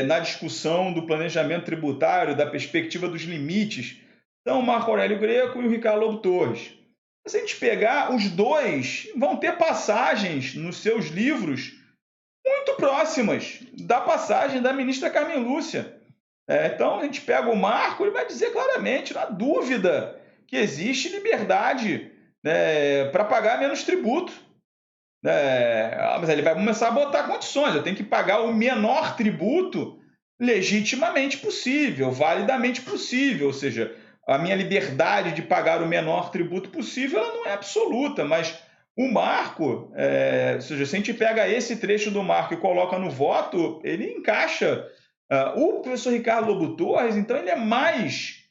S1: na discussão do planejamento tributário, da perspectiva dos limites, são o Marco Aurélio Greco e o Ricardo Lobo Torres. Se a gente pegar, os dois vão ter passagens nos seus livros muito próximas da passagem da ministra Carmen Lúcia. Então, a gente pega o Marco, ele vai dizer claramente, na dúvida, que existe liberdade para pagar menos tributo. Mas ele vai começar a botar condições, eu tenho que pagar o menor tributo legitimamente possível, validamente possível, ou seja, a minha liberdade de pagar o menor tributo possível ela não é absoluta, mas o marco, ou seja, se a gente pega esse trecho do marco e coloca no voto, ele encaixa. O professor Ricardo Lobo Torres, então, ele é mais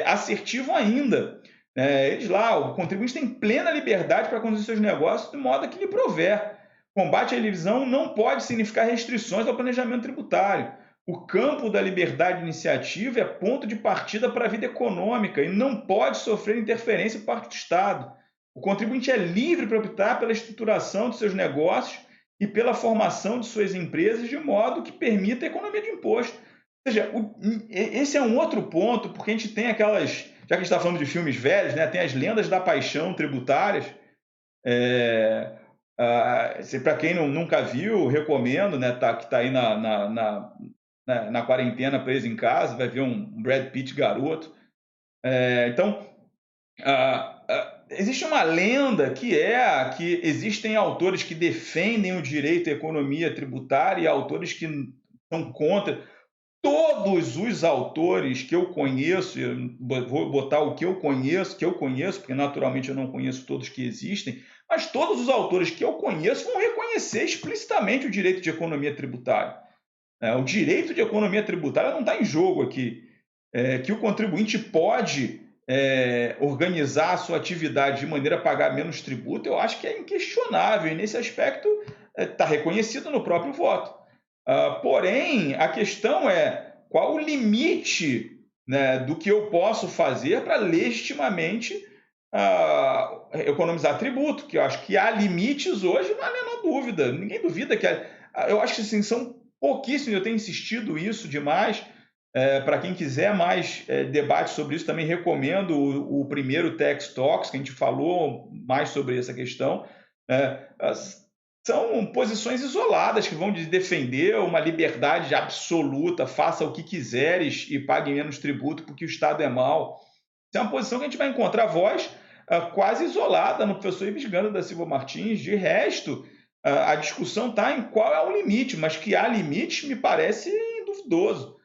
S1: assertivo ainda. Eles lá, o contribuinte tem plena liberdade para conduzir seus negócios de modo que lhe prover. Combate à elisão não pode significar restrições ao planejamento tributário. O campo da liberdade de iniciativa é ponto de partida para a vida econômica e não pode sofrer interferência por parte do Estado. O contribuinte é livre para optar pela estruturação de seus negócios e pela formação de suas empresas de modo que permita a economia de imposto. Ou seja, esse é um outro ponto, porque a gente tem aquelas, já que a gente está falando de filmes velhos, tem as lendas da paixão tributárias. Para quem nunca viu, recomendo, que está aí na quarentena, preso em casa, vai ver um Brad Pitt garoto. Então, existe uma lenda que existem autores que defendem o direito à economia tributária e autores que são contra. Todos os autores que eu conheço, vou botar o que eu conheço, porque naturalmente eu não conheço todos que existem, mas todos os autores que eu conheço vão reconhecer explicitamente o direito de economia tributária. O direito de economia tributária não está em jogo aqui. Que o contribuinte pode organizar a sua atividade de maneira a pagar menos tributo, eu acho que é inquestionável, e nesse aspecto está reconhecido no próprio voto. Porém, a questão é qual o limite do que eu posso fazer para legitimamente economizar tributo, que eu acho que há limites hoje, não há a menor dúvida. Ninguém duvida que eu acho que assim, são pouquíssimos, eu tenho insistido isso demais. Para quem quiser mais debate sobre isso, também recomendo o primeiro Tax Talks, que a gente falou mais sobre essa questão. São posições isoladas que vão defender uma liberdade absoluta, faça o que quiseres e pague menos tributo porque o Estado é mau. Isso é uma posição que a gente vai encontrar voz quase isolada no professor Ives Gandra da Silva Martins. De resto, a discussão está em qual é o limite, mas que há limites me parece duvidoso.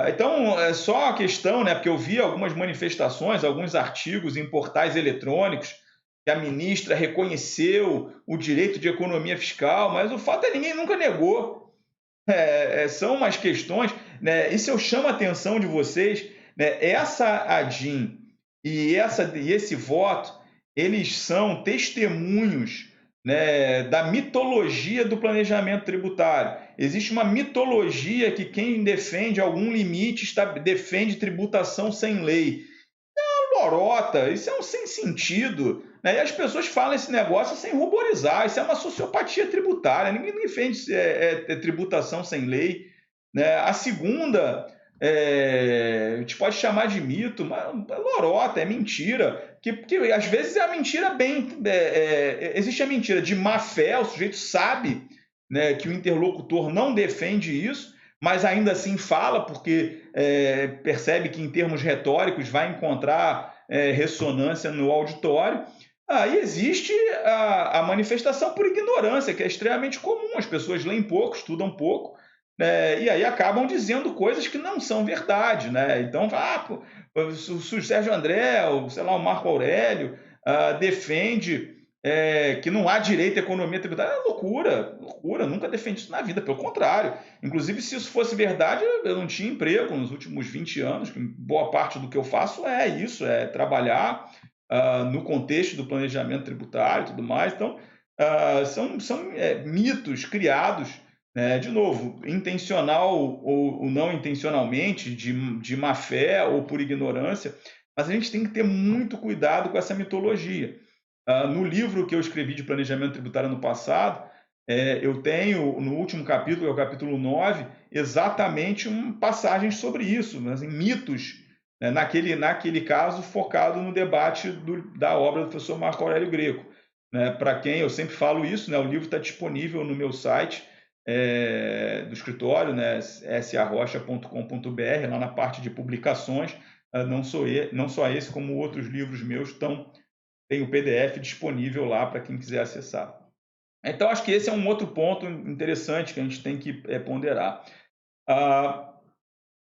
S1: Então, é só a questão, porque eu vi algumas manifestações, alguns artigos em portais eletrônicos que a ministra reconheceu o direito de economia fiscal, mas o fato é que ninguém nunca negou. São umas questões, isso eu chamo a atenção de vocês, essa ADIM e esse voto, eles são testemunhos da mitologia do planejamento tributário. Existe uma mitologia que quem defende algum limite defende tributação sem lei. Lorota, isso é um sem sentido. E as pessoas falam esse negócio sem ruborizar, isso é uma sociopatia tributária, ninguém defende tributação sem lei. A segunda, a gente pode chamar de mito, mas é lorota, é mentira, porque às vezes é a mentira existe a mentira de má fé, o sujeito sabe que o interlocutor não defende isso, mas ainda assim fala porque percebe que em termos retóricos vai encontrar ressonância no auditório. E existe a manifestação por ignorância, que é extremamente comum. As pessoas leem pouco, estudam pouco, e aí acabam dizendo coisas que não são verdade. Então, o Sérgio André, o Marco Aurélio defende que não há direito à economia tributária. É loucura, nunca defendi isso na vida, pelo contrário. Inclusive, se isso fosse verdade, eu não tinha emprego nos últimos 20 anos, que boa parte do que eu faço é isso, é trabalhar no contexto do planejamento tributário e tudo mais. Então, são mitos criados, de novo, intencional ou não intencionalmente, de má fé ou por ignorância, mas a gente tem que ter muito cuidado com essa mitologia. No livro que eu escrevi de planejamento tributário no passado, eu tenho, no último capítulo, que é o capítulo 9, exatamente uma passagem sobre isso, mas em mitos, né, naquele caso focado no debate da obra do professor Marco Aurélio Greco. Né? Para quem eu sempre falo isso, né, o livro está disponível no meu site do escritório, né, sarrocha.com.br, lá na parte de publicações. Não só esse, como outros livros meus tem o PDF disponível lá para quem quiser acessar. Então, acho que esse é um outro ponto interessante que a gente tem que ponderar.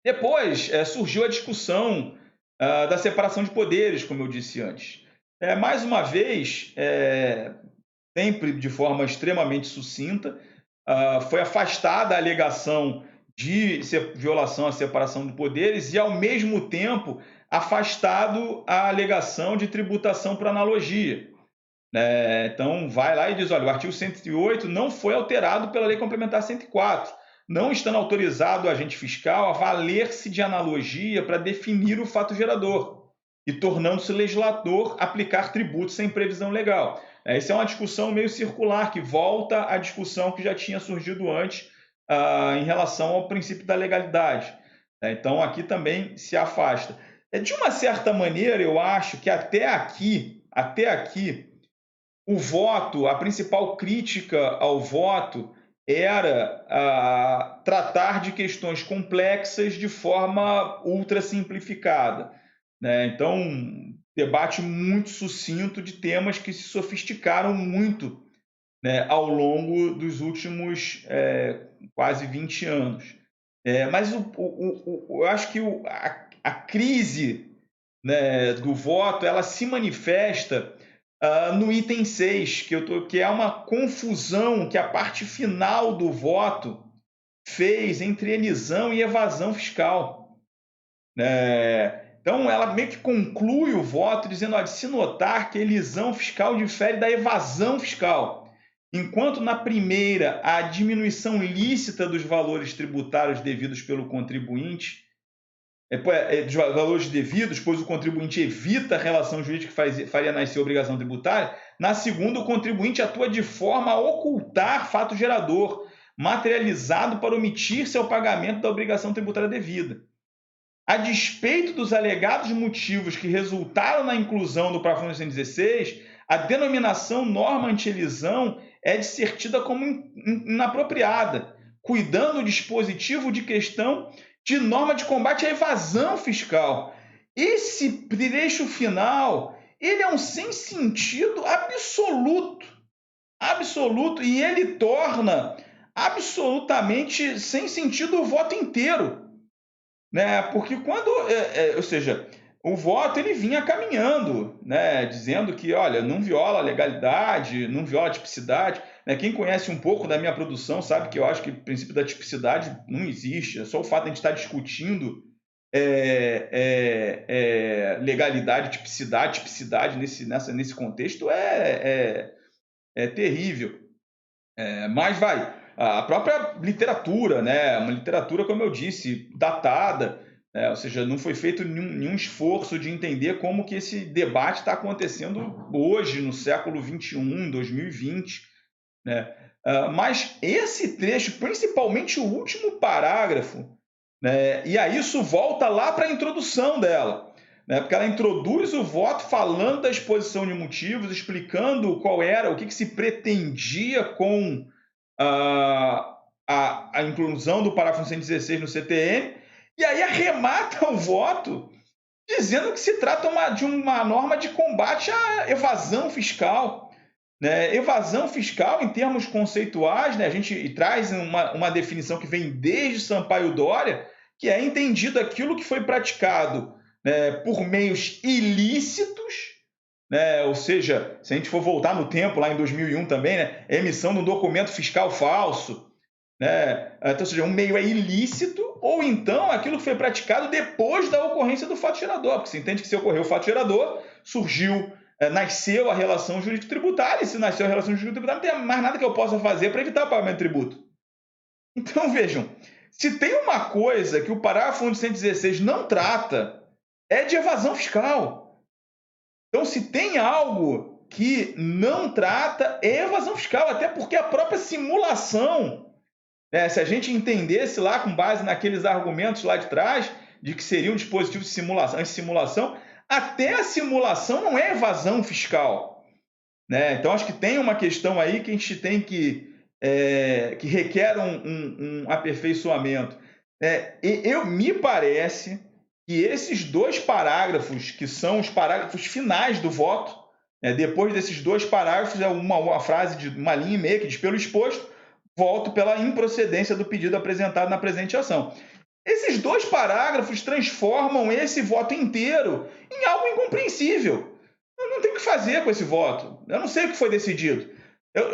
S1: Depois surgiu a discussão da separação de poderes, como eu disse antes. Mais uma vez, sempre de forma extremamente sucinta, foi afastada a alegação de violação à separação de poderes e, ao mesmo tempo, afastado a alegação de tributação por analogia. Então, vai lá e diz, olha, o artigo 108 não foi alterado pela Lei Complementar 104, não estando autorizado o agente fiscal a valer-se de analogia para definir o fato gerador e tornando-se legislador aplicar tributos sem previsão legal. Essa é uma discussão meio circular, que volta à discussão que já tinha surgido antes em relação ao princípio da legalidade. Então, aqui também se afasta. De uma certa maneira, eu acho que até aqui, o voto, a principal crítica ao voto era tratar de questões complexas de forma ultra simplificada. Então, debate muito sucinto de temas que se sofisticaram muito ao longo dos últimos quase 20 anos. Mas eu acho que a crise do voto ela se manifesta no item 6, que é uma confusão que a parte final do voto fez entre elisão e evasão fiscal. Então, ela meio que conclui o voto dizendo, de se notar que a elisão fiscal difere da evasão fiscal. Enquanto na primeira, a diminuição lícita dos valores tributários devidos pelo contribuinte, dos valores devidos, pois o contribuinte evita a relação jurídica que faria nascer a obrigação tributária, na segunda, o contribuinte atua de forma a ocultar fato gerador, materializado para omitir seu pagamento da obrigação tributária devida. A despeito dos alegados motivos que resultaram na inclusão do parágrafo 116, a denominação norma anti-elisão é de ser tida como inapropriada, cuidando do dispositivo de questão de norma de combate à evasão fiscal. Esse trecho final, ele é um sem sentido absoluto, e ele torna absolutamente sem sentido o voto inteiro. Porque ou seja, o voto ele vinha caminhando, dizendo que, olha, não viola a legalidade, não viola a tipicidade. Quem conhece um pouco da minha produção sabe que eu acho que o princípio da tipicidade não existe. É só o fato de a gente estar discutindo legalidade, tipicidade nesse contexto é terrível. Mas a própria literatura, uma literatura, como eu disse, datada, ou seja, não foi feito nenhum esforço de entender como que esse debate está acontecendo hoje, no século XXI, 2020. Mas esse trecho, principalmente o último parágrafo, e aí isso volta lá para a introdução dela, porque ela introduz o voto falando da exposição de motivos, explicando o que se pretendia com a inclusão do parágrafo 116 no CTN, e aí arremata o voto dizendo que se trata de uma norma de combate à evasão fiscal. Evasão fiscal, em termos conceituais, a gente traz uma definição que vem desde Sampaio Dória, que é entendido aquilo que foi praticado por meios ilícitos, ou seja, se a gente for voltar no tempo, lá em 2001 também, emissão de um documento fiscal falso, então, ou seja, um meio ilícito, ou então aquilo que foi praticado depois da ocorrência do fato gerador, porque se entende que se ocorreu o fato gerador, nasceu a relação jurídico-tributária, e se nasceu a relação jurídico-tributária, não tem mais nada que eu possa fazer para evitar o pagamento de tributo. Então, vejam, se tem uma coisa que o parágrafo 116 não trata, é de evasão fiscal. Então, se tem algo que não trata, é evasão fiscal, até porque a própria simulação, né, se a gente entendesse lá com base naqueles argumentos lá de trás, de que seria um dispositivo de simulação, anti-simulação, até a simulação não é evasão fiscal. Né? Então, acho que tem uma questão aí que a gente tem que requer um aperfeiçoamento. Me parece que esses dois parágrafos, que são os parágrafos finais do voto, depois desses dois parágrafos é uma frase de uma linha e meia que diz: pelo exposto, voto pela improcedência do pedido apresentado na presente ação. Esses dois parágrafos transformam esse voto inteiro em algo incompreensível. Eu não tenho o que fazer com esse voto. Eu não sei o que foi decidido.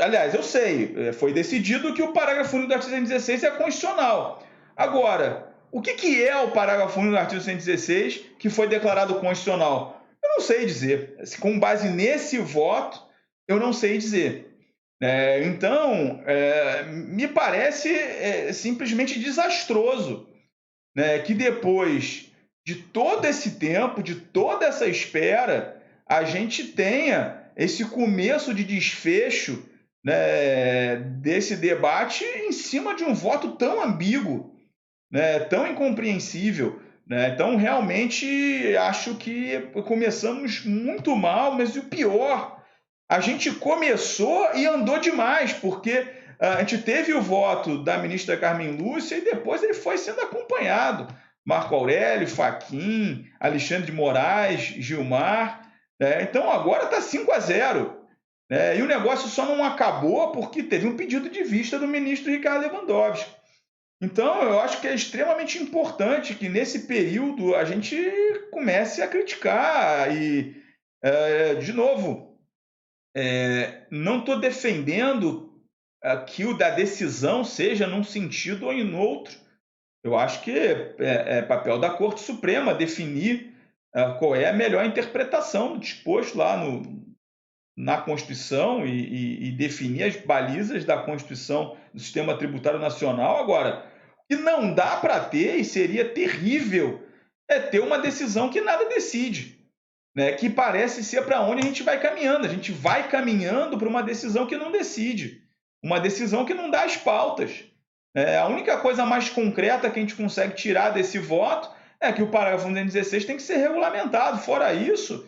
S1: Aliás, eu sei. Foi decidido que o parágrafo único do artigo 116 é constitucional. Agora, o que é o parágrafo único do artigo 116 que foi declarado constitucional? Eu não sei dizer. Com base nesse voto, eu não sei dizer. Então, me parece simplesmente desastroso, né, que depois de todo esse tempo, de toda essa espera, a gente tenha esse começo de desfecho, né, desse debate em cima de um voto tão ambíguo, né, tão incompreensível. Né? Então, realmente, acho que começamos muito mal, mas o pior, a gente começou e andou demais, porque a gente teve o voto da ministra Carmen Lúcia e depois ele foi sendo acompanhado. Marco Aurélio, Fachin, Alexandre de Moraes, Gilmar. Então agora está 5-0. E o negócio só não acabou porque teve um pedido de vista do ministro Ricardo Lewandowski. Então eu acho que é extremamente importante que nesse período a gente comece a criticar e, de novo, não estou defendendo que o da decisão seja num sentido ou em outro. Eu acho que é papel da Corte Suprema definir qual é a melhor interpretação do disposto lá na Constituição e definir as balizas da Constituição do Sistema Tributário Nacional. Agora, o que não dá para ter, e seria terrível, é ter uma decisão que nada decide. Né, que parece ser para onde a gente vai caminhando. A gente vai caminhando para uma decisão que não decide, uma decisão que não dá as pautas. A única coisa mais concreta que a gente consegue tirar desse voto é que o parágrafo 116 tem que ser regulamentado. Fora isso,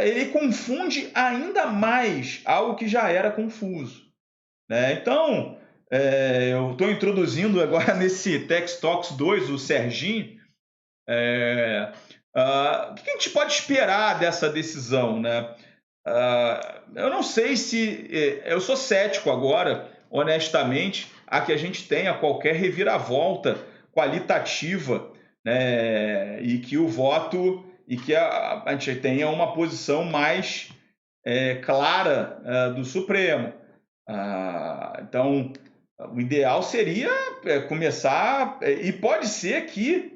S1: ele confunde ainda mais algo que já era confuso. Então, eu estou introduzindo agora nesse Tex Talks 2 o Serginho. O que a gente pode esperar dessa decisão? Né? Eu não sei se... eu sou cético agora, honestamente, a que a gente tenha qualquer reviravolta qualitativa, né? E que o voto... e que a gente tenha uma posição mais clara do Supremo. Então, o ideal seria começar... e pode ser que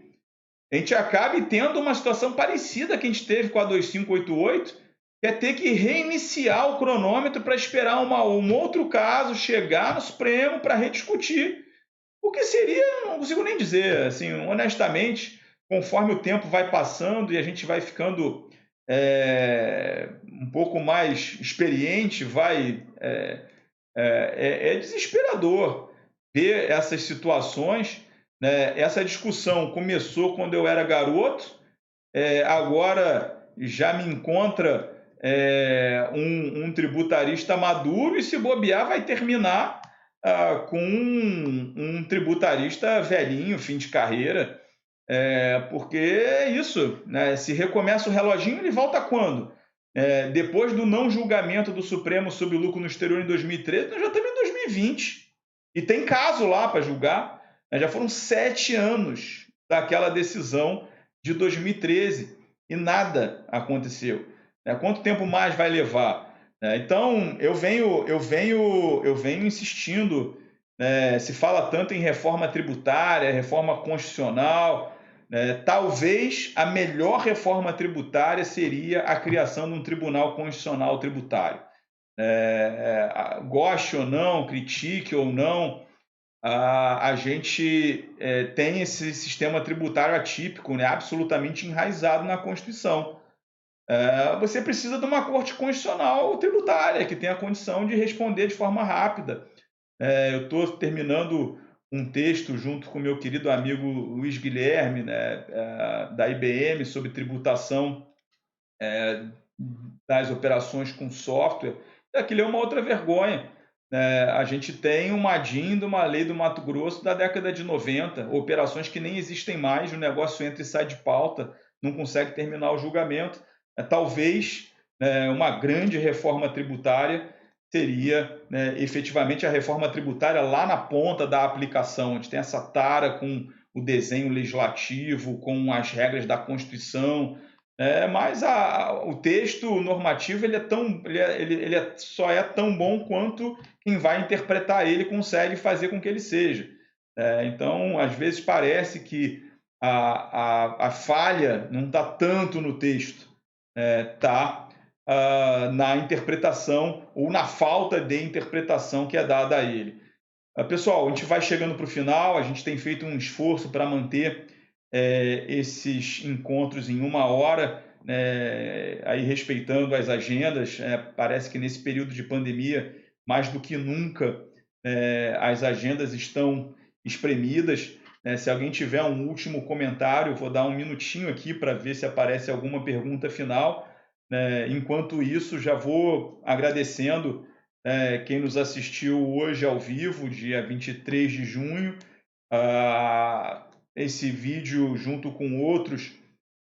S1: a gente acabe tendo uma situação parecida que a gente teve com a 2588, que é ter que reiniciar o cronômetro para esperar um outro caso chegar no Supremo para rediscutir. O que seria, não consigo nem dizer, assim, honestamente, conforme o tempo vai passando e a gente vai ficando um pouco mais experiente, é desesperador ver essas situações. Né? Essa discussão começou quando eu era garoto, agora já me encontra um tributarista maduro e, se bobear, vai terminar com um tributarista velhinho, fim de carreira, porque é isso, né? Se recomeça o reloginho, ele volta quando? Depois do não julgamento do Supremo sobre lucro no exterior em 2013, nós já estamos em 2020 e tem caso lá para julgar. Já foram 7 anos daquela decisão de 2013 e nada aconteceu. Quanto tempo mais vai levar? Então, eu venho insistindo. Se fala tanto em reforma tributária, reforma constitucional. Talvez a melhor reforma tributária seria a criação de um tribunal constitucional tributário. Goste ou não, critique ou não, a gente tem esse sistema tributário atípico, né, absolutamente enraizado na Constituição. Você precisa de uma corte constitucional tributária que tenha a condição de responder de forma rápida. Eu estou terminando um texto junto com meu querido amigo Luiz Guilherme, né, da IBM, sobre tributação das operações com software. Aquilo é uma outra vergonha. A gente tem uma DIN de uma lei do Mato Grosso da década de 90, operações que nem existem mais, o negócio entra e sai de pauta, não consegue terminar o julgamento. Talvez uma grande reforma tributária seria efetivamente a reforma tributária lá na ponta da aplicação, onde tem essa tara com o desenho legislativo, com as regras da Constituição, mas o texto normativo só é tão bom quanto quem vai interpretar ele consegue fazer com que ele seja. Então, às vezes parece que a falha não está tanto no texto, está na interpretação ou na falta de interpretação que é dada a ele. Pessoal, a gente vai chegando para o final, a gente tem feito um esforço para manter esses encontros em 1 hora, aí respeitando as agendas. Parece que nesse período de pandemia, mais do que nunca, as agendas estão espremidas. Se alguém tiver um último comentário, vou dar um minutinho aqui para ver se aparece alguma pergunta final. Enquanto isso, já vou agradecendo quem nos assistiu hoje ao vivo, dia 23 de junho. Esse vídeo, junto com outros,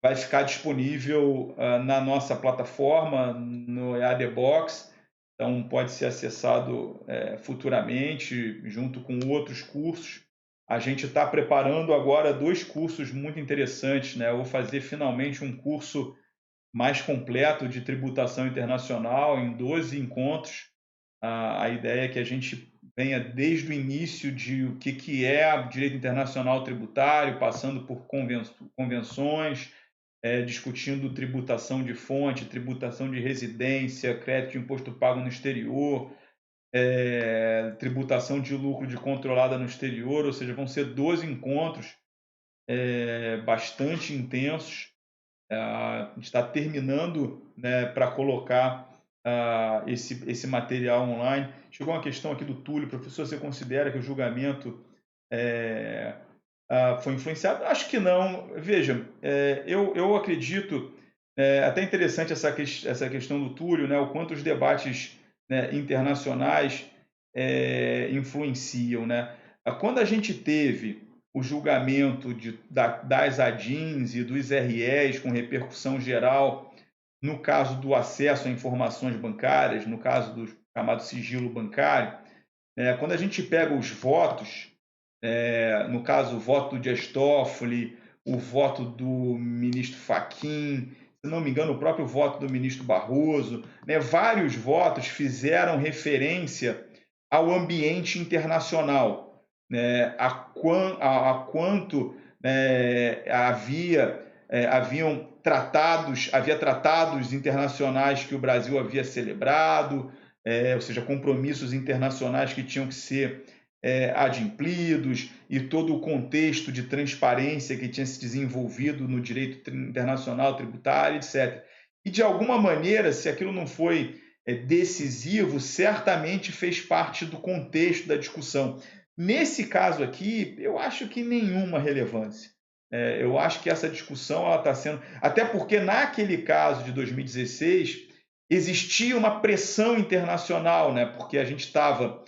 S1: vai ficar disponível na nossa plataforma, no EAD Box. Então, pode ser acessado futuramente, junto com outros cursos. A gente está preparando agora 2 cursos muito interessantes, né? Eu vou fazer finalmente um curso mais completo de tributação internacional em 12 encontros. A ideia é que a gente venha desde o início de o que é direito internacional tributário, passando por convenções, discutindo tributação de fonte, tributação de residência, crédito de imposto pago no exterior, tributação de lucro de controlada no exterior, ou seja, vão ser 12 encontros bastante intensos. A gente está terminando, né, para colocar esse material online. Chegou uma questão aqui do Túlio: professor, você considera que o julgamento foi influenciado? Acho que não. Veja, eu acredito, até interessante essa questão do Túlio, né, o quanto os debates, né, internacionais influenciam, né? Quando a gente teve o julgamento das ADINs e dos REs com repercussão geral, no caso do acesso a informações bancárias, no caso do chamado sigilo bancário, quando a gente pega os votos, no caso o voto do Dias Toffoli, o voto do ministro Fachin, se não me engano, o próprio voto do ministro Barroso, vários votos fizeram referência ao ambiente internacional, a quanto havia tratados internacionais que o Brasil havia celebrado, ou seja, compromissos internacionais que tinham que ser adimplidos, e todo o contexto de transparência que tinha se desenvolvido no direito internacional tributário, etc. E, de alguma maneira, se aquilo não foi decisivo, certamente fez parte do contexto da discussão. Nesse caso aqui, eu acho que nenhuma relevância. Eu acho que essa discussão está sendo... Até porque, naquele caso de 2016, existia uma pressão internacional, né? Porque a gente estava...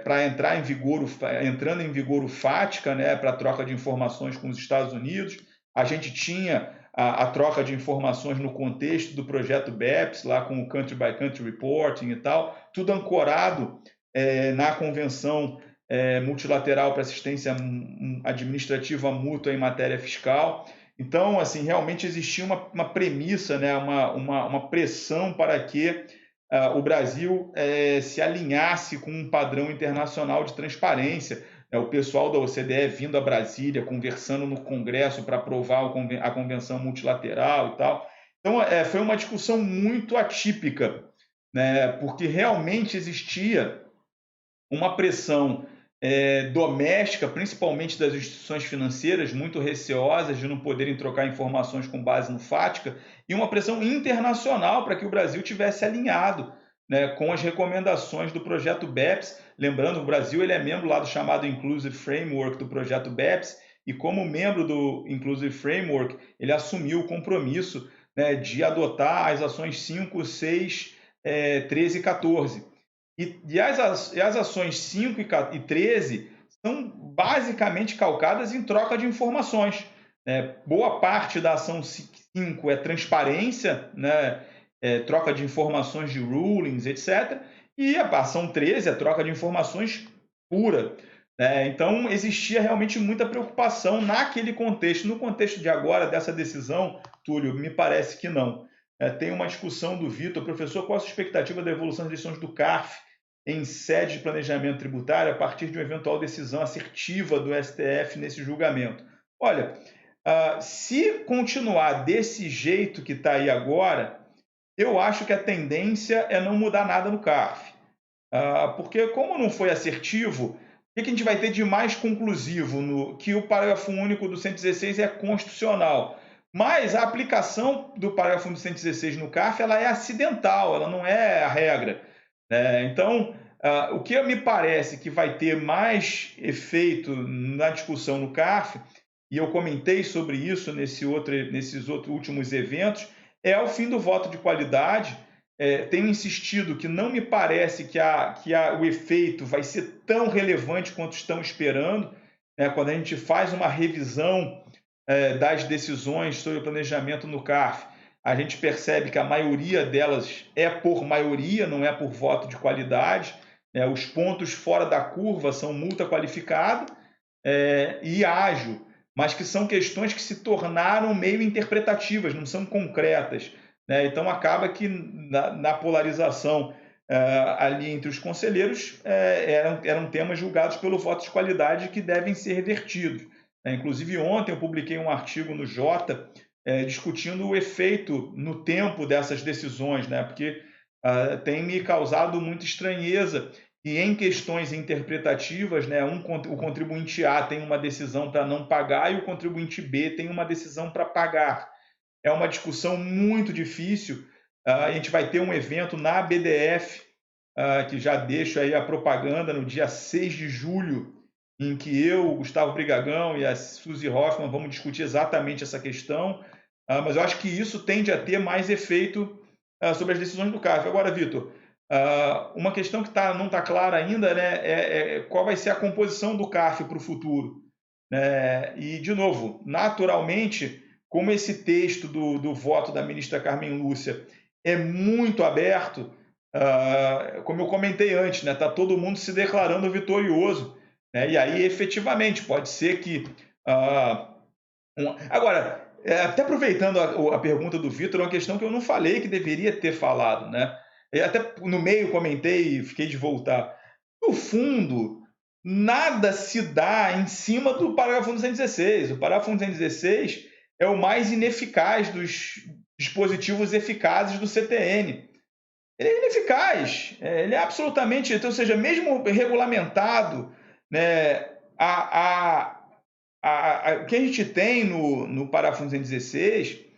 S1: para entrando em vigor o FATCA, né, para a troca de informações com os Estados Unidos. A gente tinha a troca de informações no contexto do projeto BEPS, lá com o Country by Country Reporting e tal, tudo ancorado na Convenção Multilateral para Assistência Administrativa Mútua em Matéria Fiscal. Então, assim, realmente existia uma premissa, né, uma pressão para que o Brasil se alinhasse com um padrão internacional de transparência. O pessoal da OCDE vindo a Brasília, conversando no Congresso para aprovar a Convenção Multilateral e tal. Então, foi uma discussão muito atípica, né, porque realmente existia uma pressão doméstica, principalmente das instituições financeiras, muito receosas de não poderem trocar informações com base no FATCA, e uma pressão internacional para que o Brasil tivesse alinhado, né, com as recomendações do projeto BEPS. Lembrando, o Brasil ele é membro lá do chamado Inclusive Framework do projeto BEPS, e como membro do Inclusive Framework, ele assumiu o compromisso, né, de adotar as ações 5, 6, 13 e 14. E as ações 5 e 13 são basicamente calcadas em troca de informações. Boa parte da ação 5 é transparência, né? Troca de informações de rulings, etc. E a ação 13 é troca de informações pura. Então, existia realmente muita preocupação naquele contexto. No contexto de agora, dessa decisão, Túlio, me parece que não. Tem uma discussão do Vitor, professor, qual a sua expectativa da evolução das decisões do CARF em sede de planejamento tributário a partir de uma eventual decisão assertiva do STF nesse julgamento? Olha, se continuar desse jeito que está aí agora, eu acho que a tendência é não mudar nada no CARF. Porque como não foi assertivo, o que a gente vai ter de mais conclusivo? Que o parágrafo único do 116 é constitucional. Mas a aplicação do parágrafo único do 116 no CARF ela é acidental, ela não é a regra. Então, o que me parece que vai ter mais efeito na discussão no CARF, e eu comentei sobre isso nesses outros últimos eventos, é o fim do voto de qualidade. Tenho insistido que não me parece que o efeito vai ser tão relevante quanto estão esperando. Quando a gente faz uma revisão das decisões sobre o planejamento no CARF, a gente percebe que a maioria delas é por maioria, não é por voto de qualidade. Os pontos fora da curva são multa qualificada e ágio, mas que são questões que se tornaram meio interpretativas, não são concretas. Então, acaba que na polarização ali entre os conselheiros eram temas julgados pelo voto de qualidade que devem ser revertidos. Inclusive, ontem eu publiquei um artigo no Jota discutindo o efeito no tempo dessas decisões, porque tem me causado muita estranheza e em questões interpretativas, o contribuinte A tem uma decisão para não pagar e o contribuinte B tem uma decisão para pagar. É uma discussão muito difícil. A gente vai ter um evento na BDF, que já deixo aí a propaganda, no dia 6 de julho, em que eu, o Gustavo Brigagão e a Suzy Hoffman vamos discutir exatamente essa questão, mas eu acho que isso tende a ter mais efeito sobre as decisões do CARF. Agora, Vitor, uma questão que não está clara ainda é qual vai ser a composição do CARF para o futuro. E, de novo, naturalmente, como esse texto do voto da ministra Carmen Lúcia é muito aberto, como eu comentei antes, está todo mundo se declarando vitorioso. E aí, efetivamente, pode ser que... Agora, até aproveitando a pergunta do Vitor, uma questão que eu não falei que deveria ter falado. Até no meio comentei e fiquei de voltar. No fundo, nada se dá em cima do parágrafo 116. O parágrafo 116 é o mais ineficaz dos dispositivos eficazes do CTN. Ele é ineficaz, ele é absolutamente... Então, ou seja, mesmo regulamentado, o que a gente tem no parágrafo 116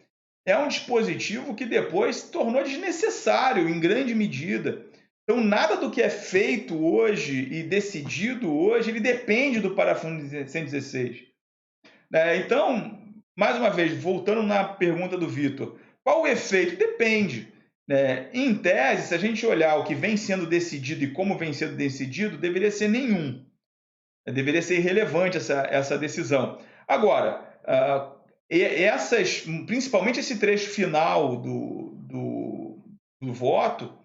S1: é um dispositivo que depois se tornou desnecessário em grande medida. Então, nada do que é feito hoje e decidido hoje, ele depende do parágrafo 116. Então, mais uma vez, voltando na pergunta do Vitor, qual o efeito? Depende. Em tese, se a gente olhar o que vem sendo decidido e como vem sendo decidido, deveria ser nenhum. Deveria ser irrelevante essa decisão. Agora, principalmente esse trecho final do voto,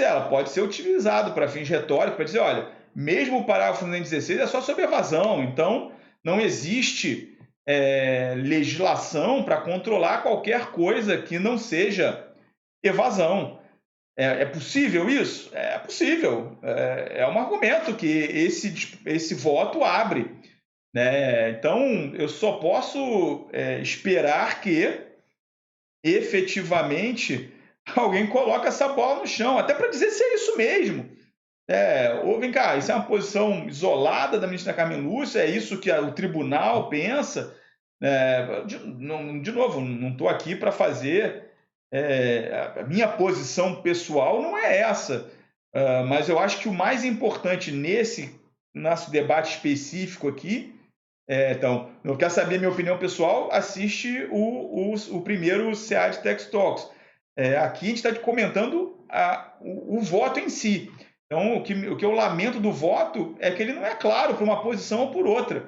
S1: ela pode ser utilizado para fins retóricos, para dizer, olha, mesmo o parágrafo 116 é só sobre evasão, então não existe legislação para controlar qualquer coisa que não seja evasão. É possível isso? É possível. É um argumento que esse voto abre. Então, eu só posso esperar que, efetivamente, alguém coloque essa bola no chão, até para dizer se é isso mesmo. Ou vem cá, isso é uma posição isolada da ministra Carmen Lúcia? É isso que o tribunal pensa? De novo, não estou aqui para fazer. A minha posição pessoal não é essa, mas eu acho que o mais importante nesse nosso debate específico aqui. Então, não quer saber minha opinião pessoal? Assiste o primeiro SEAD Tax Talks. Aqui a gente está comentando o voto em si. Então, o que eu lamento do voto é que ele não é claro para uma posição ou por outra.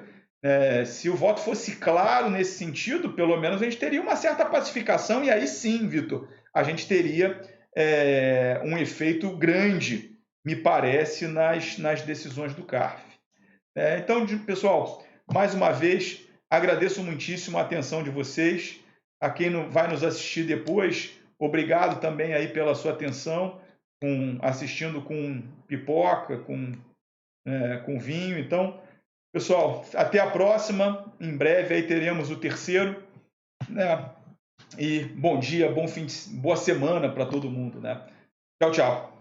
S1: Se o voto fosse claro nesse sentido, pelo menos a gente teria uma certa pacificação, e aí sim, Vitor, a gente teria um efeito grande, me parece, nas decisões do CARF. Então, pessoal, mais uma vez, agradeço muitíssimo a atenção de vocês. A quem vai nos assistir depois, obrigado também aí pela sua atenção, assistindo com pipoca, com vinho. Então, pessoal, até a próxima. Em breve aí teremos o terceiro. Né? E bom dia, boa semana para todo mundo. Né? Tchau, tchau.